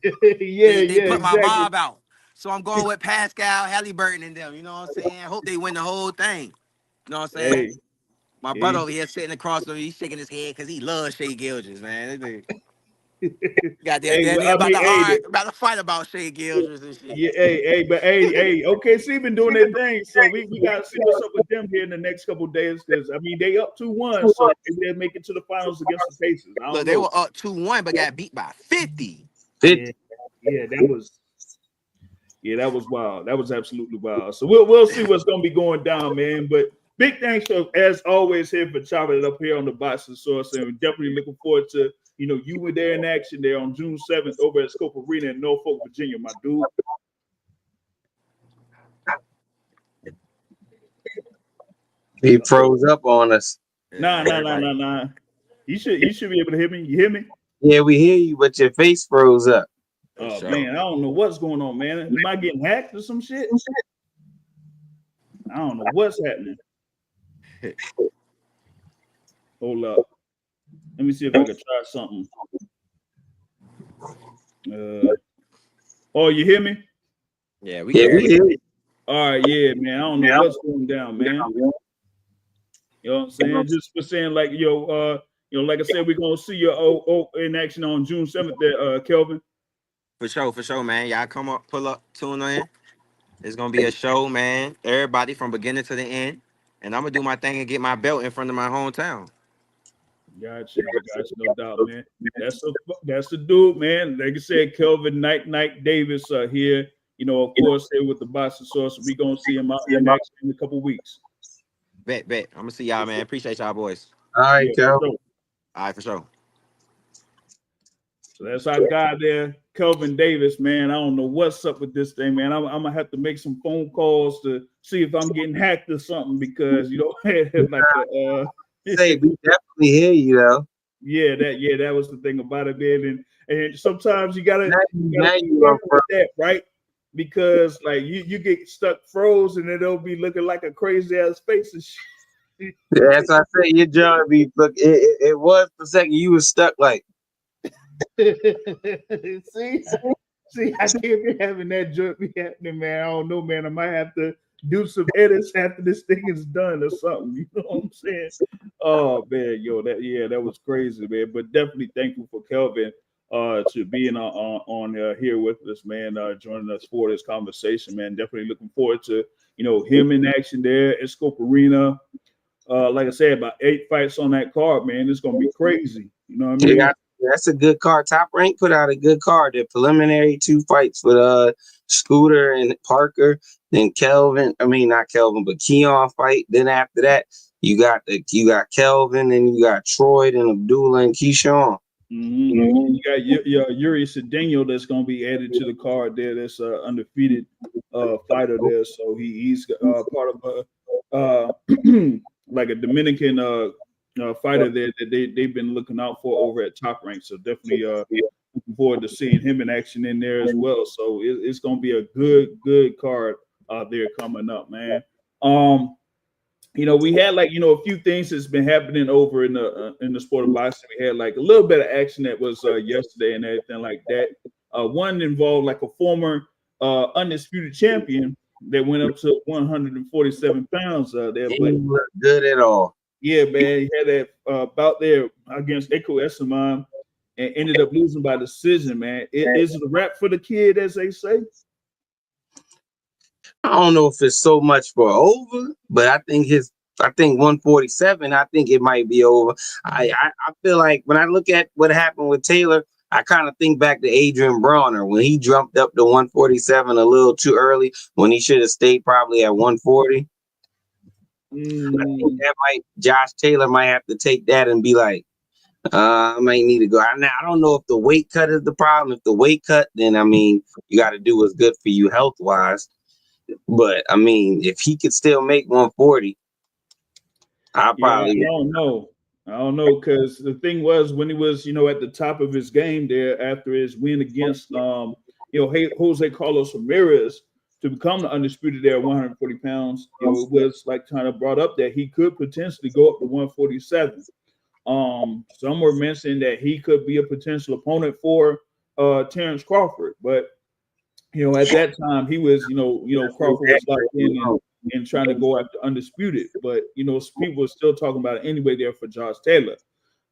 yeah, They yeah, put my exactly. mob out. So I'm going with Pascal, Halliburton, and them. You know what I'm saying? I hope they win the whole thing. You know what I'm saying? Hey, My brother hey, over here sitting across from me, he's shaking his head because he loves Shea Gilgis, man. Goddamn, Hey, they well, I about mean, to hey, about to fight about Shea Gilders and shit. yeah, hey, OKC been doing their thing, so we gotta see what's up with them here in the next couple of days. Because I mean, they up 2-1, so maybe they'll make it to the finals against the Pacers. I Look, don't they know. were up 2-1, but got beat by 50. Yeah, yeah, that was wild. That was absolutely wild. So we'll see what's gonna be going down, man. But big thanks for, as always, here for chopping it up here on the Boxing Source, and we're definitely looking forward to you were there in action there on June 7th over at Scope Arena in Norfolk, Virginia, my dude. He froze up on us. Nah. You should be able to hear me. You hear me? Yeah, we hear you, but your face froze up. Oh man, I don't know what's going on, man. Am I getting hacked or some shit? I don't know what's happening. Hold up. Let me see if I can try something. Oh, you hear me? Yeah, we Yeah, can we hear hear you. you. All right, yeah, man. I don't know what's going down, man. You know what I'm saying? Just for saying, like, like I said, we're gonna see you in action on June 7th there, Kelvin. For sure, man. Y'all come up, pull up, tune in. It's gonna be a show, man. Everybody from beginning to the end. And I'm gonna do my thing and get my belt in front of my hometown. Gotcha, no doubt, man. That's the dude, man. Like I said, Kelvin Nite Nite Davis here. Of course, here with the Boston Source. We're gonna see him out in action in a couple weeks. Bet. I'm gonna see y'all, man. Appreciate y'all boys. All right, Yeah, Kel. for sure. All right, for sure. So that's our guy there, Kelvin Davis, man. I don't know what's up with this thing, man. I'm gonna have to make some phone calls to see if I'm getting hacked or something because like Say, we definitely hear you though. that was the thing about it, man. And sometimes you gotta Now be you careful with that, right? Because like you get stuck froze and it'll be looking like a crazy ass face and shit. Yeah, as I say, your job be look. It was the second you was stuck like. See, I can't be having that joke be happening, man. I don't know, man. I might have to do some edits after this thing is done or something. You know what I'm saying? Oh man, that was crazy, man. But definitely thankful for Kelvin to being on here with us, man, joining us for this conversation, man. Definitely looking forward to him in action there at Scope Arena. Like I said, about 8 fights on that card, man. It's gonna be crazy. You know what I mean? Yeah, that's a good card. Top Rank put out a good card. The preliminary 2 fights with Scooter and Parker. Then Kelvin. I mean not Kelvin, but Keon fight. Then after that, you got Kelvin, and you got Troy and Abdullah and Keyshawn. Mm-hmm. You got Yuri Cedeno that's going to be added to the card there. That's an undefeated fighter there. So he's part of like a Dominican fighter there that they've been looking out for over at Top Rank. So definitely looking forward to seeing him in action in there as well. So it's going to be a good card there coming up, man. We had a few things that's been happening over in the sport of boxing. We had like a little bit of action that was yesterday and everything like that. One involved like a former undisputed champion that went up to 147 pounds there. But Didn't look good at all. yeah, man, he had that bout there against Eko Esaman and ended up losing by decision, man. Is it a wrap for the kid, as they say? I don't know if it's so much for over, but I think 147. I think it might be over. I feel like when I look at what happened with Taylor, I kind of think back to Adrian Bronner when he jumped up to 147 a little too early when he should have stayed probably at 140. I think Josh Taylor might have to take that and be like, I might need to go. I don't know if the weight cut is the problem. If the weight cut, then I mean, you got to do what's good for you health wise. But I mean, if he could still make 140, I don't know. I don't know because the thing was when he was, at the top of his game there after his win against, Jose Carlos Ramirez to become the undisputed there at 140 pounds. It was like kind of brought up that he could potentially go up to 147. Some were mentioning that he could be a potential opponent for Terrence Crawford, but at that time he was, Crawford was locked in and trying to go after undisputed, but people were still talking about it anyway there for Josh Taylor.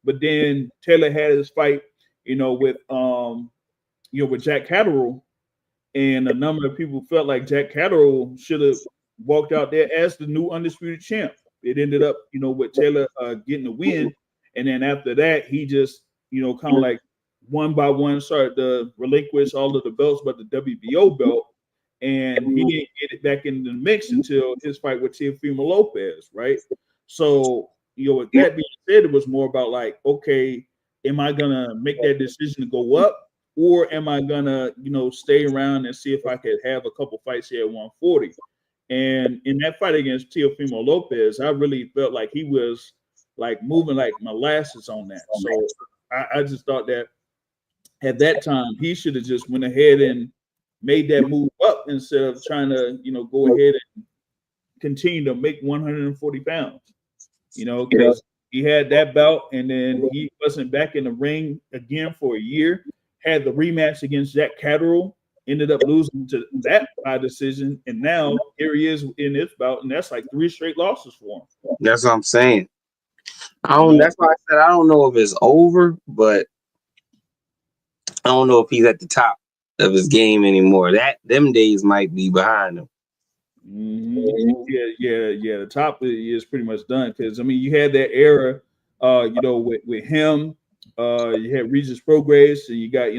But then Taylor had his fight, with with Jack Catterall, and a number of people felt like Jack Catterall should have walked out there as the new undisputed champ. It ended up, with Taylor getting the win, and then after that, he just, kind of like one by one started to relinquish all of the belts, but the WBO belt, and he didn't get it back in the mix until his fight with Teofimo Lopez, right? So, with that being said, it was more about like, okay, am I gonna make that decision to go up? Or am I gonna, stay around and see if I could have a couple fights here at 140? And in that fight against Teofimo Lopez, I really felt like he was like moving like molasses on that. So I just thought that at that time he should have just went ahead and made that move up instead of trying to, go ahead and continue to make 140 pounds, because he had that bout and then he wasn't back in the ring again for a year. Had the rematch against Jack Catterall, ended up losing to that by decision, and now here he is in this bout, and that's like 3 straight losses for him. That's what I'm saying. That's why I said I don't know if it's over, but I don't know if he's at the top of his game anymore. Them days might be behind him. Mm-hmm. Yeah. The top is pretty much done because you had that era, with him. You had Regis Prograis, and you got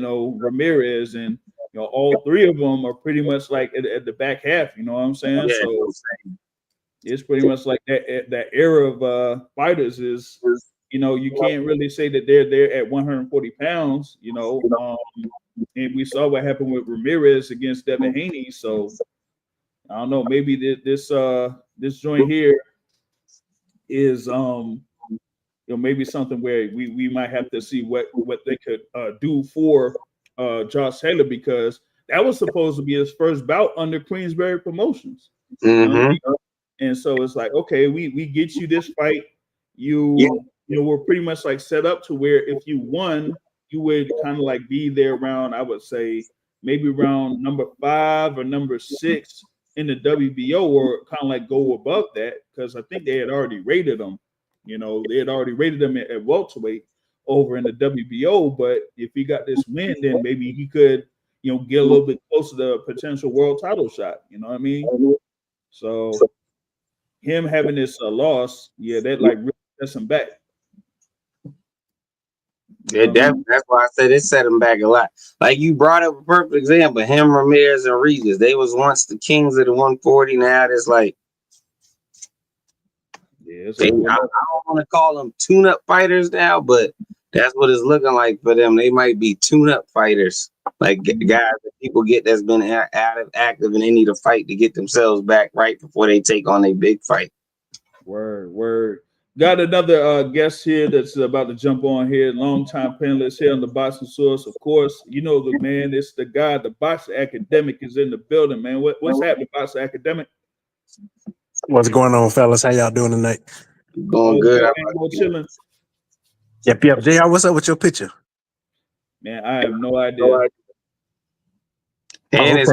Ramirez, and all 3 of them are pretty much like at the back half. You know what I'm saying? Yeah, so it's pretty much like that era of fighters is. You can't really say that they're there at 140 pounds. And we saw what happened with Ramirez against Devin Haney. So I don't know. Maybe this joint here is maybe something where we might have to see what they could do for Josh Taylor, because that was supposed to be his first bout under Queensberry Promotions. Mm-hmm. And so it's like, okay, we get you this fight. We're pretty much like set up to where if you won, you would kind of like be there around, I would say, maybe around number 5 or number 6 in the WBO, or kind of like go above that, because I think they had already rated them. They had already rated them at welterweight over in the WBO. But if he got this win, then maybe he could, get a little bit closer to a potential world title shot. You know what I mean? So him having this loss, that like really sets him back. That's why I said it set him back a lot. Like you brought up a perfect example, him, Ramirez, and Regis. They was once the kings of the 140. Now it's like, I don't want to call them tune-up fighters now, but that's what it's looking like for them. They might be tune-up fighters, like guys that people get that's been active, and they need a fight to get themselves back right before they take on a big fight. Word. Got another guest here that's about to jump on here. Longtime panelist here on the Boxing Source. Of course, the man. It's the guy. The Boxing Academic is in the building, man. What's happening, Boxing Academic? What's going on, fellas? How y'all doing tonight? Going good. Chilling. Yep. JR, what's up with your picture? Man, I have no idea. And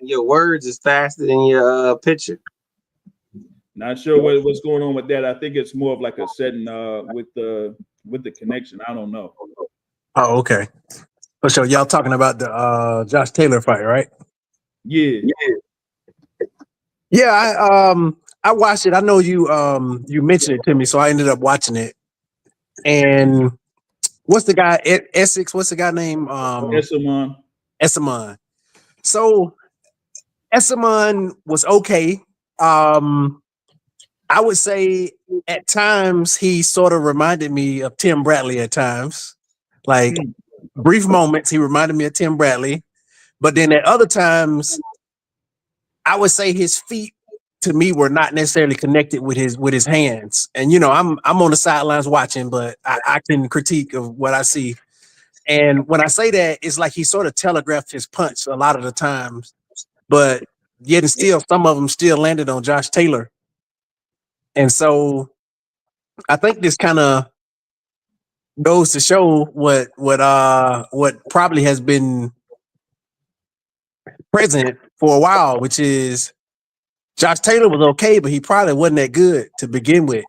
your words is faster than your picture. Not sure what's going on with that. I think it's more of like a setting with the connection. I don't know. Oh, okay. So y'all talking about the Josh Taylor fight, right? Yeah. I watched it. I know you mentioned it to me, so I ended up watching it. And what's the guy Essex? What's the guy name? Essamon. So Essamon was okay. I would say at times he sort of reminded me of Tim Bradley at times. Like brief moments, he reminded me of Tim Bradley. But then at other times, I would say his feet to me were not necessarily connected with his hands. And I'm on the sidelines watching, but I can critique of what I see. And when I say that, it's like he sort of telegraphed his punch a lot of the times, but yet and still some of them still landed on Josh Taylor. And so I think this kind of goes to show what probably has been present for a while, which is Josh Taylor was okay, but he probably wasn't that good to begin with.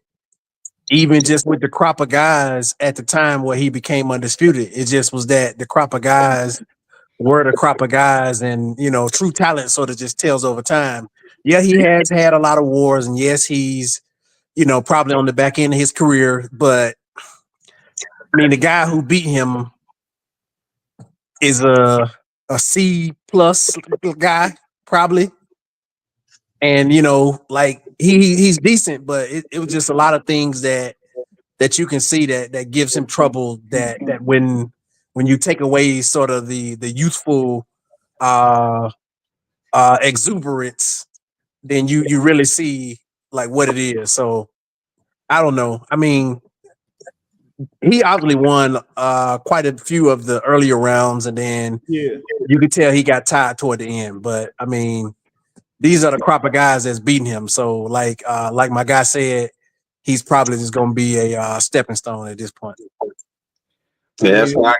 even just with the crop of guys at the time where he became undisputed, it just was that the crop of guys were the crop of guys, and true talent sort of just tells over time. Yeah, he has had a lot of wars, and yes, he's probably on the back end of his career, but I mean, the guy who beat him is a C plus guy, probably. And like he's decent, but it was just a lot of things that you can see that gives him trouble. That when you take away sort of the youthful exuberance, then you really see like what it is. So I don't know. I mean, he obviously won quite a few of the earlier rounds, and then Yeah. you could tell he got tired toward the end. But I mean, these are the crop of guys that's beating him. So like my guy said, he's probably just gonna be a stepping stone at this point. Yeah, that's why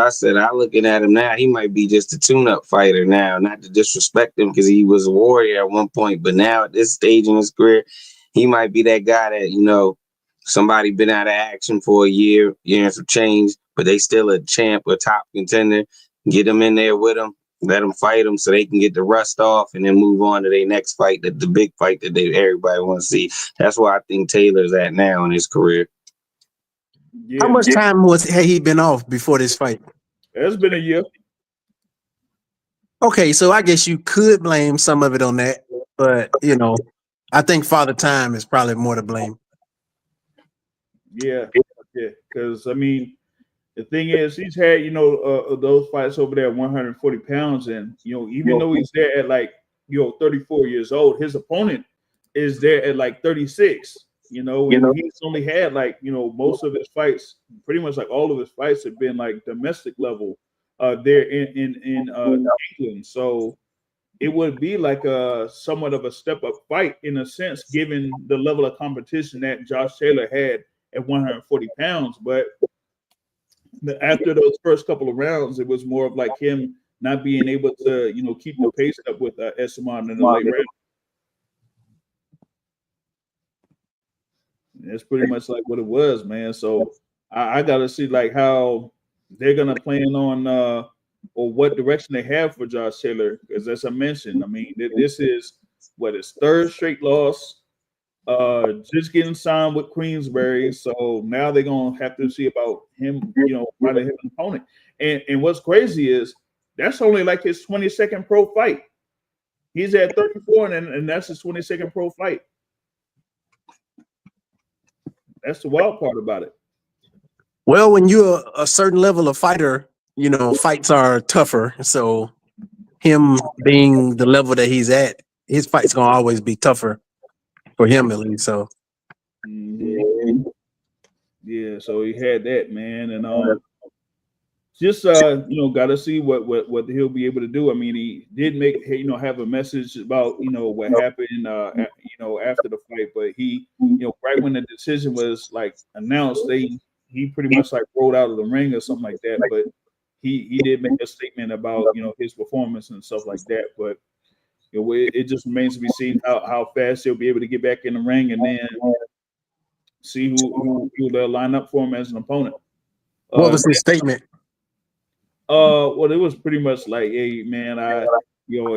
I said I looking at him now. He might be just a tune-up fighter now. Not to disrespect him because he was a warrior at one point, but now at this stage in his career, he might be that guy that somebody been out of action for a year and some change, but they still a champ, a top contender. Get him in there with him, let them fight him so they can get the rust off, and then move on to their next fight, the big fight that everybody want to see. That's where I think Taylor's at now in his career. How much time had he been off before this fight? It's been a year. Okay, so I guess you could blame some of it on that, but I think Father Time is probably more to blame. Yeah, because I mean, the thing is, he's had those fights over there at 140 pounds, and even though he's there at like 34 years old, his opponent is there at like 36. And he's only had like most of his fights, pretty much like all of his fights have been like domestic level there in England. So it would be like a somewhat of a step up fight in a sense, given the level of competition that Josh Taylor had at 140 pounds. But after those first couple of rounds, it was more of like him not being able to keep the pace up with Essamon in the late round. It's pretty much like what it was, man. So I got to see like how they're gonna plan on or what direction they have for Josh Taylor. Because as I mentioned, I mean this is his third straight loss. Just getting signed with Queensberry, so now they're gonna have to see about him, finding him an opponent. And what's crazy is that's only like his 22nd pro fight. He's at 34, and that's his 22nd pro fight. That's the wild part about it. Well, when you're a certain level of fighter, fights are tougher. So him being the level that he's at, his fight's gonna always be tougher for him at least. So yeah, so he had that, man, and just got to see what he'll be able to do. I mean, he did have a message about what happened after the fight, but he right when the decision was like announced, he pretty much like rolled out of the ring or something like that. But he did make a statement about his performance and stuff like that. But it just remains to be seen how fast he'll be able to get back in the ring and then see who they'll line up for him as an opponent. What was his statement? Well, it was pretty much like, hey, man, I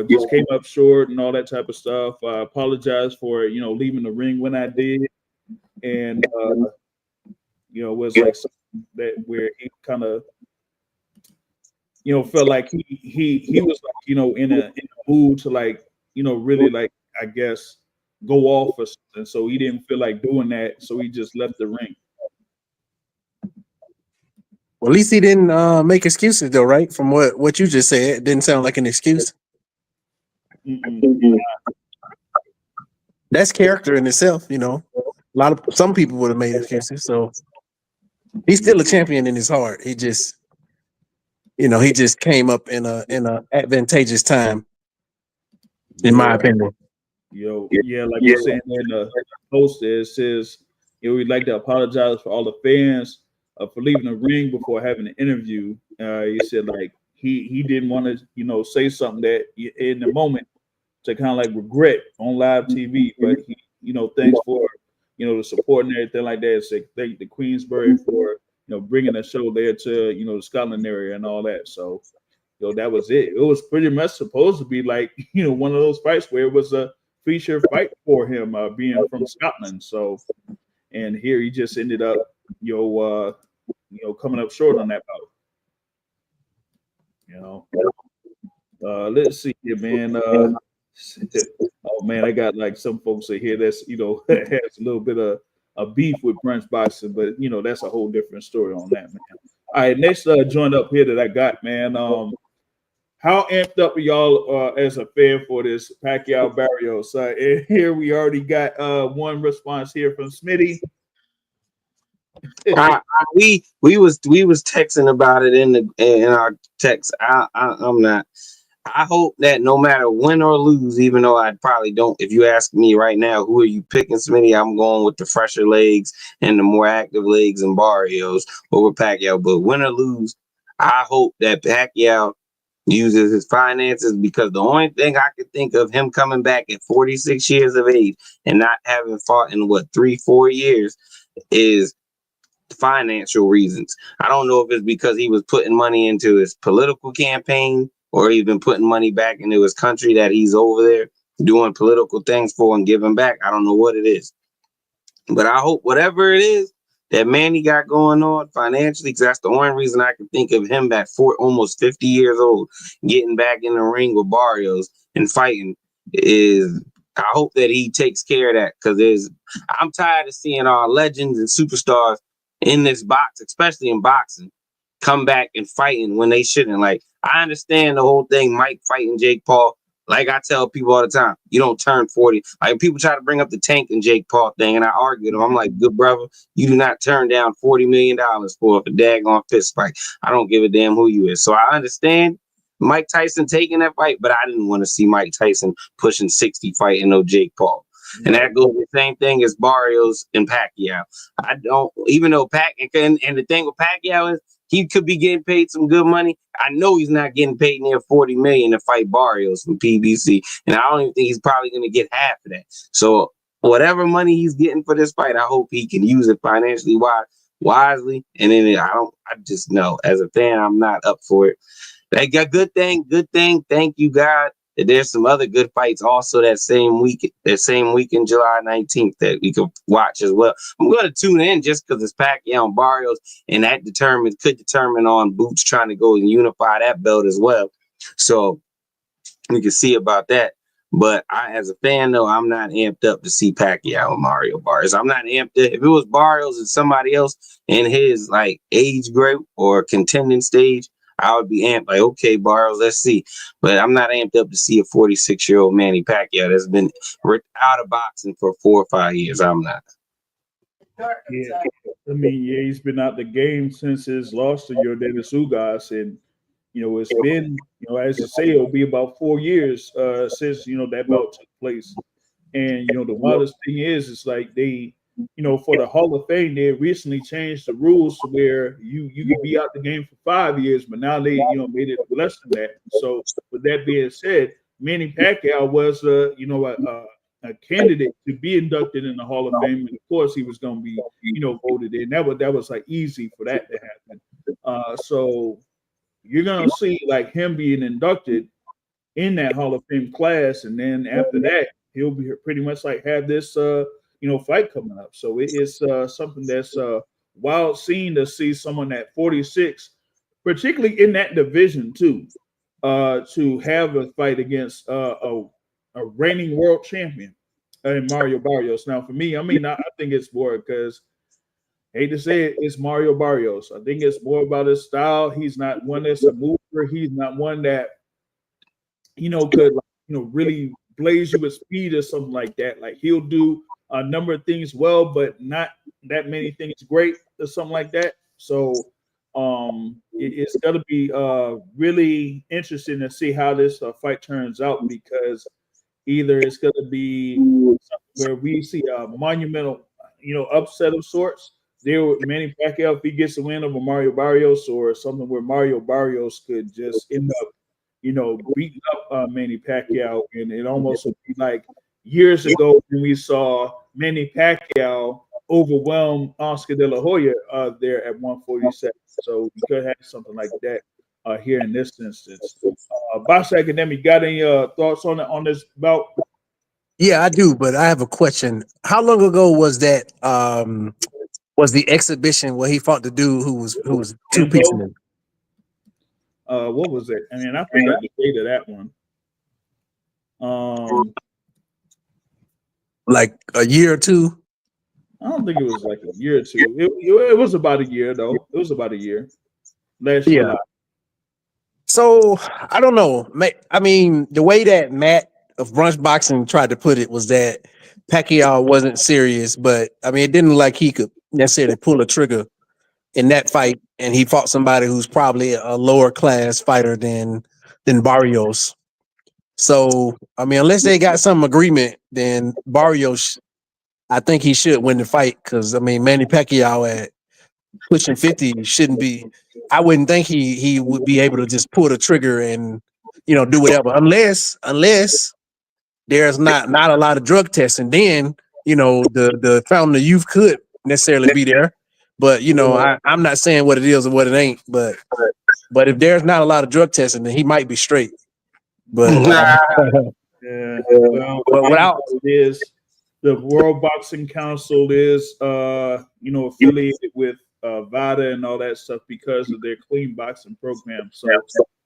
just came up short and all that type of stuff. I apologize for leaving the ring when I did, and it was like something that where he kind of felt like he was like in a mood to like really like I guess go off or something. So he didn't feel like doing that, so he just left the ring. Well, at least he didn't make excuses, though, right? From what you just said, it didn't sound like an excuse. That's character in itself, some people would have made excuses. So he's still a champion in his heart. He just, he just came up in a advantageous time, in my opinion. Like you're saying in the post, it says, we'd like to apologize for all the fans for leaving the ring before having an interview. He said like he didn't want to say something that in the moment to kind of like regret on live TV, but he thanks for the support and everything like that. So thank the Queensbury for bringing the show there to the Scotland area and all that. So that was it. It was pretty much supposed to be like one of those fights where it was a feature fight for him being from Scotland. So and here he just ended up coming up short on that bout. Let's see here, man. Oh man, I got like some folks in here that's has a little bit of a beef with Brunch Boxing, but that's a whole different story on that, man. All right, next joint up here that I got, man. How amped up are y'all as a fan for this Pacquiao Barrios? And here we already got one response here from Smitty. We was texting about it in our text. I'm not. I hope that no matter win or lose, even though I probably don't, if you ask me right now, who are you picking, Smitty? I'm going with the fresher legs and the more active legs and Barrios over Pacquiao. But win or lose, I hope that Pacquiao uses his finances, because the only thing I could think of him coming back at 46 years of age and not having fought in 3-4 years is financial reasons. I don't know if it's because he was putting money into his political campaign, or he's been putting money back into his country that he's over there doing political things for and giving back. I don't know what it is. But I hope whatever it is that Manny got going on financially, because that's the only reason I can think of him at almost 50 years old, getting back in the ring with Barrios and fighting, is I hope that he takes care of that, because I'm tired of seeing our legends and superstars in this box, especially in boxing, come back and fighting when they shouldn't. Like, I understand the whole thing, Mike fighting Jake Paul. Like I tell people all the time, you don't turn 40. Like, people try to bring up the Tank and Jake Paul thing, and I argue with them. I'm like, good brother, you do not turn down $40 million for a daggone fist fight. I don't give a damn who you is. So I understand Mike Tyson taking that fight, but I didn't want to see Mike Tyson pushing 60 fighting no Jake Paul. And that goes the same thing as Barrios and Pacquiao. I don't, even though and the thing with Pacquiao is he could be getting paid some good money. I know he's not getting paid near $40 million to fight Barrios from PBC, and I don't even think he's probably going to get half of that. So whatever money he's getting for this fight, I hope he can use it financially wisely. And then I just know, as a fan, I'm not up for it. They got good thing. Thank you, God. There's some other good fights also that same week in July 19th that we could watch as well. I'm going to tune in just because it's Pacquiao and Barrios, and that could determine on Boots trying to go and unify that belt as well. So we can see about that. But as a fan, though, I'm not amped up to see Pacquiao and Mario Barrios. I'm not amped up. If it was Barrios and somebody else in his age group or contending stage, I would be amped, like, okay, Barrios, let's see. But I'm not amped up to see a 46-year-old Manny Pacquiao that's been out of boxing for 4 or 5 years. I'm not. Yeah, I mean, he's been out the game since his loss to Yordenis Ugas, and it's been, as you say, it'll be about 4 years since that bout took place. And the wildest thing is, it's like they, for the Hall of Fame, they recently changed the rules to where you can be out the game for 5 years, but now they made it less than that. So with that being said, Manny Pacquiao was a candidate to be inducted in the Hall of Fame, and of course he was going to be voted in. That was like easy for that to happen. So you're gonna see like him being inducted in that Hall of Fame class, and then after that he'll be pretty much like have this fight coming up. So it is something that's wild scene to see someone at 46, particularly in that division too, to have a fight against a reigning world champion in Mario Barrios. Now for me, I think it's more because, hate to say it, it's Mario Barrios. I think it's more about his style. He's not one that's a mover. He's not one that could really blaze you with speed or something like that. Like, he'll do a number of things well, but not that many things great or something like that. So it's going to be really interesting to see how this fight turns out, because either it's going to be where we see a monumental upset of sorts there with Manny Pacquiao if he gets a win over Mario Barrios, or something where Mario Barrios could just end up beating up Manny Pacquiao, and it almost would be like years ago when we saw Manny Pacquiao overwhelmed Oscar De La Hoya there at 147. So we could have something like that here in this instance. Box Academic, got any thoughts on this bout? Yeah, I do, but I have a question. How long ago was that? Was the exhibition where he fought the dude who was two piecing him? What was it? I mean, I forgot the date of that one. Like a year or two? I don't think it was like a year or two. It was about a year though. It was about a year. Last July. So I don't know. I mean, the way that Matt of Brunch Boxing tried to put it was that Pacquiao wasn't serious, but I mean, it didn't look like he could necessarily pull a trigger in that fight, and he fought somebody who's probably a lower class fighter than Barrios. So I mean, unless they got some agreement, then Barrios, I think he should win the fight because I mean, Manny Pacquiao at pushing 50 shouldn't be. I wouldn't think he would be able to just pull the trigger and do whatever unless there's not a lot of drug testing. Then the fountain of youth could necessarily be there, but I'm not saying what it is or what it ain't. But if there's not a lot of drug testing, then he might be straight. But yeah, well, without it is the World Boxing Council is affiliated with VADA and all that stuff because of their clean boxing program. So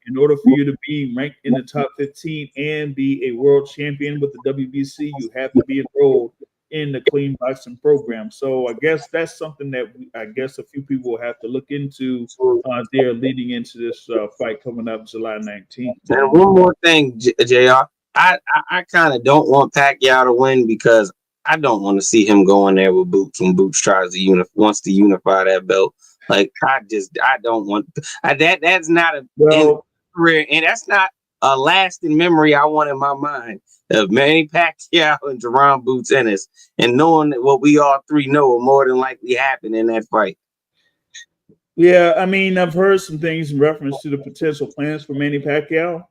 in order for you to be ranked in the top 15 and be a world champion with the WBC, you have to be enrolled in the clean boxing program. So I guess that's something that a few people will have to look into there leading into this fight coming up July 19th. And one more thing, JR. I kind of don't want Pacquiao to win because I don't want to see him going there with Boots when Boots tries to wants to unify that belt. Like I don't want that's not a career, and that's not a lasting memory I want in my mind of Manny Pacquiao and Jerome Boots Ennis, and knowing that what we all three know will more than likely happen in that fight. Yeah, I mean, I've heard some things in reference to the potential plans for Manny Pacquiao.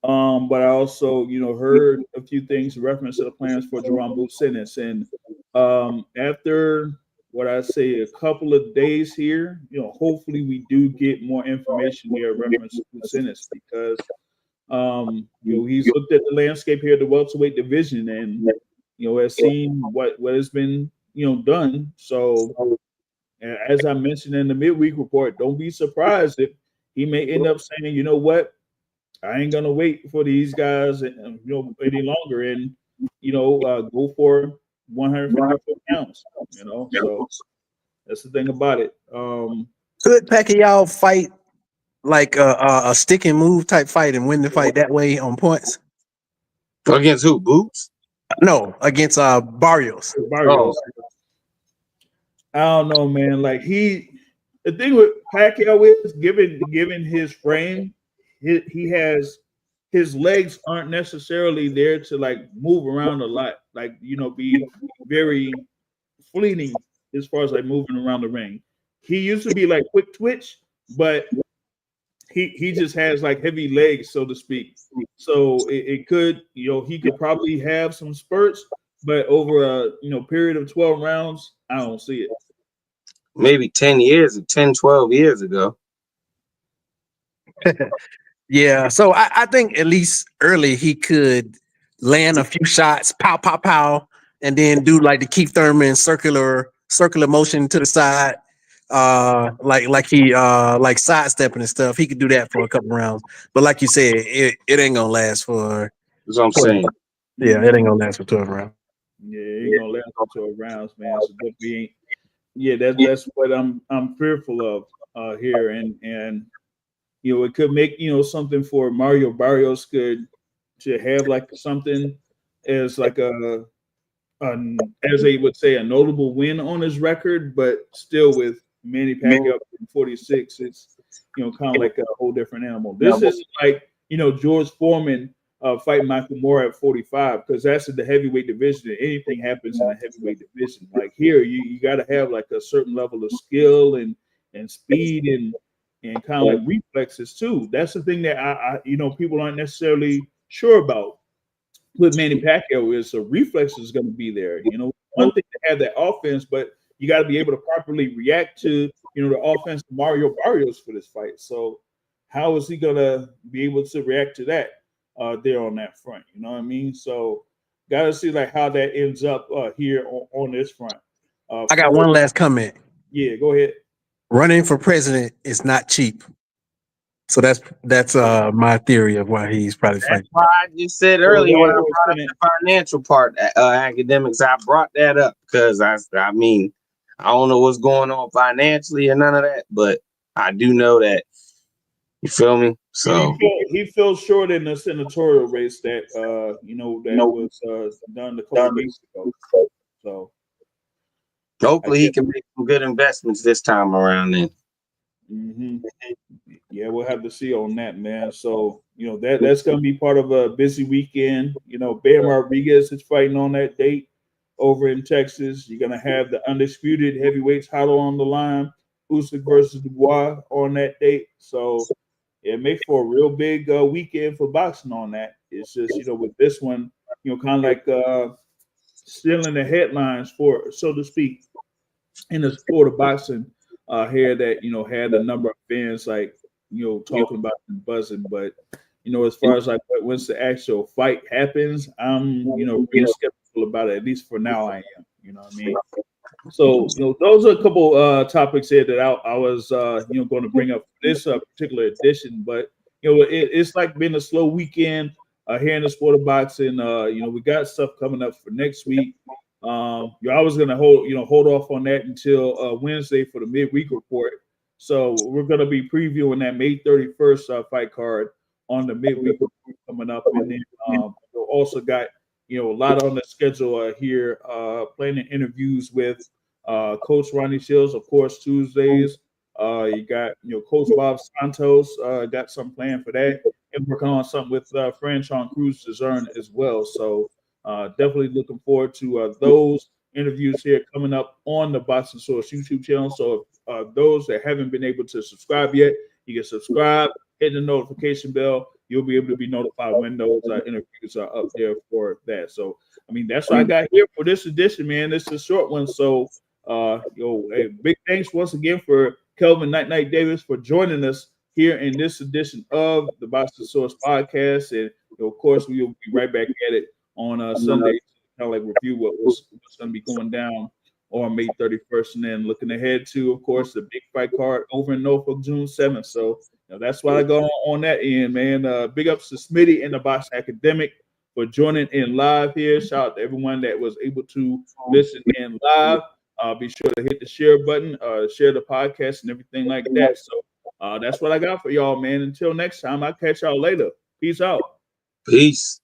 But I also, heard a few things in reference to the plans for Jerome Boots Ennis. And after what I say a couple of days here, hopefully we do get more information here in reference to Boots Ennis because he's looked at the landscape here at the welterweight division and has seen what has been done. So as I mentioned in the midweek report, don't be surprised if he may end up saying, you know what, I ain't gonna wait for these guys, any longer, and go for 154 pounds. So that's the thing about it. Could Pacquiao fight like a stick and move type fight and win the fight that way on points? Against who? Boots? No, against Barrios. Barrios. I don't know, man. Like the thing with Pacquiao is given his frame. He has his legs aren't necessarily there to like move around a lot, like be very fleeting as far as like moving around the ring. He used to be like quick twitch, but he just has like heavy legs, so to speak. So it could, he could probably have some spurts, but over a period of 12 rounds, I don't see it. Maybe 10 years, 10, 12 years ago. Yeah, so I think at least early he could land a few shots, pow, pow, pow, and then do like the Keith Thurman circular motion to the side, like he like sidestepping and stuff. He could do that for a couple rounds, but like you said, it ain't gonna last for. That's what I'm saying. Yeah, it ain't gonna last for 12 rounds. Yeah, it ain't gonna last for 12 rounds, man. So that's what I'm fearful of here, and it could make something for Mario Barrios to have like something as like as they would say a notable win on his record, but still with Manny Pacquiao 46, it's kind of like a whole different animal. This is like George Foreman fighting Michael Moore at 45 because that's in the heavyweight division. And anything happens in the heavyweight division. Like here, you got to have like a certain level of skill and speed and kind of like reflexes too. That's the thing that I people aren't necessarily sure about with Manny Pacquiao is the reflex is going to be there. one thing to have that offense, but you got to be able to properly react to, the offense of Mario Barrios for this fight. So how is he gonna be able to react to that there on that front? You know what I mean? So got to see like how that ends up here on this front. I got one last comment. Yeah, go ahead. Running for president is not cheap. So that's my theory of why he's probably fighting. Why I just said earlier when I brought up the financial part, academics, I brought that up because I mean, I don't know what's going on financially and none of that, but I do know that. You feel me? So he fell short in the senatorial race that was done a couple weeks ago. So hopefully he can make some good investments this time around. Then. Mm-hmm. Yeah, we'll have to see on that, man. So that's going to be part of a busy weekend. Bam Rodriguez is fighting on that date over in Texas. You're going to have the undisputed heavyweight title on the line, Usyk versus Dubois on that date. So it makes for a real big weekend for boxing on that. It's just with this one, kind of like still in the headlines for, so to speak, in the sport of boxing here that had a number of fans like talking about and buzzing, but as far as like once the actual fight happens, I'm being skeptical about it. At least for now, I am. You know what I mean? So those are a couple topics here that I was going to bring up for this particular edition. But it's like been a slow weekend here in the sport of boxing. We got stuff coming up for next week. I was gonna hold off on that until Wednesday for the midweek report. So we're gonna be previewing that May 31st fight card on the midweek report coming up, and then we also got a lot on the schedule here. Planning interviews with Coach Ronnie Shields, of course, Tuesdays. You got Coach Bob Santos got some plan for that, and working on something with Franchon Cruz Dezern as well. So. Definitely looking forward to those interviews here coming up on the Boxing Source YouTube channel. So those that haven't been able to subscribe yet, you can subscribe, hit the notification bell. You'll be able to be notified when those interviews are up there for that. So, I mean, that's what I got here for this edition, man. This is a short one. So, hey, big thanks once again for Kelvin Nite Nite Davis for joining us here in this edition of the Boxing Source podcast. And, of course, we will be right back at it on Sunday, kind of like review what's going to be going down on May 31st, and then looking ahead to, of course, the big fight card over in Norfolk, June 7th. So that's why I go on that end, man. Big ups to Smitty and the Boxing Academic for joining in live here. Shout out to everyone that was able to listen in live. Be sure to hit the share button, share the podcast and everything like that. So that's what I got for y'all, man. Until next time, I'll catch y'all later. Peace out. Peace.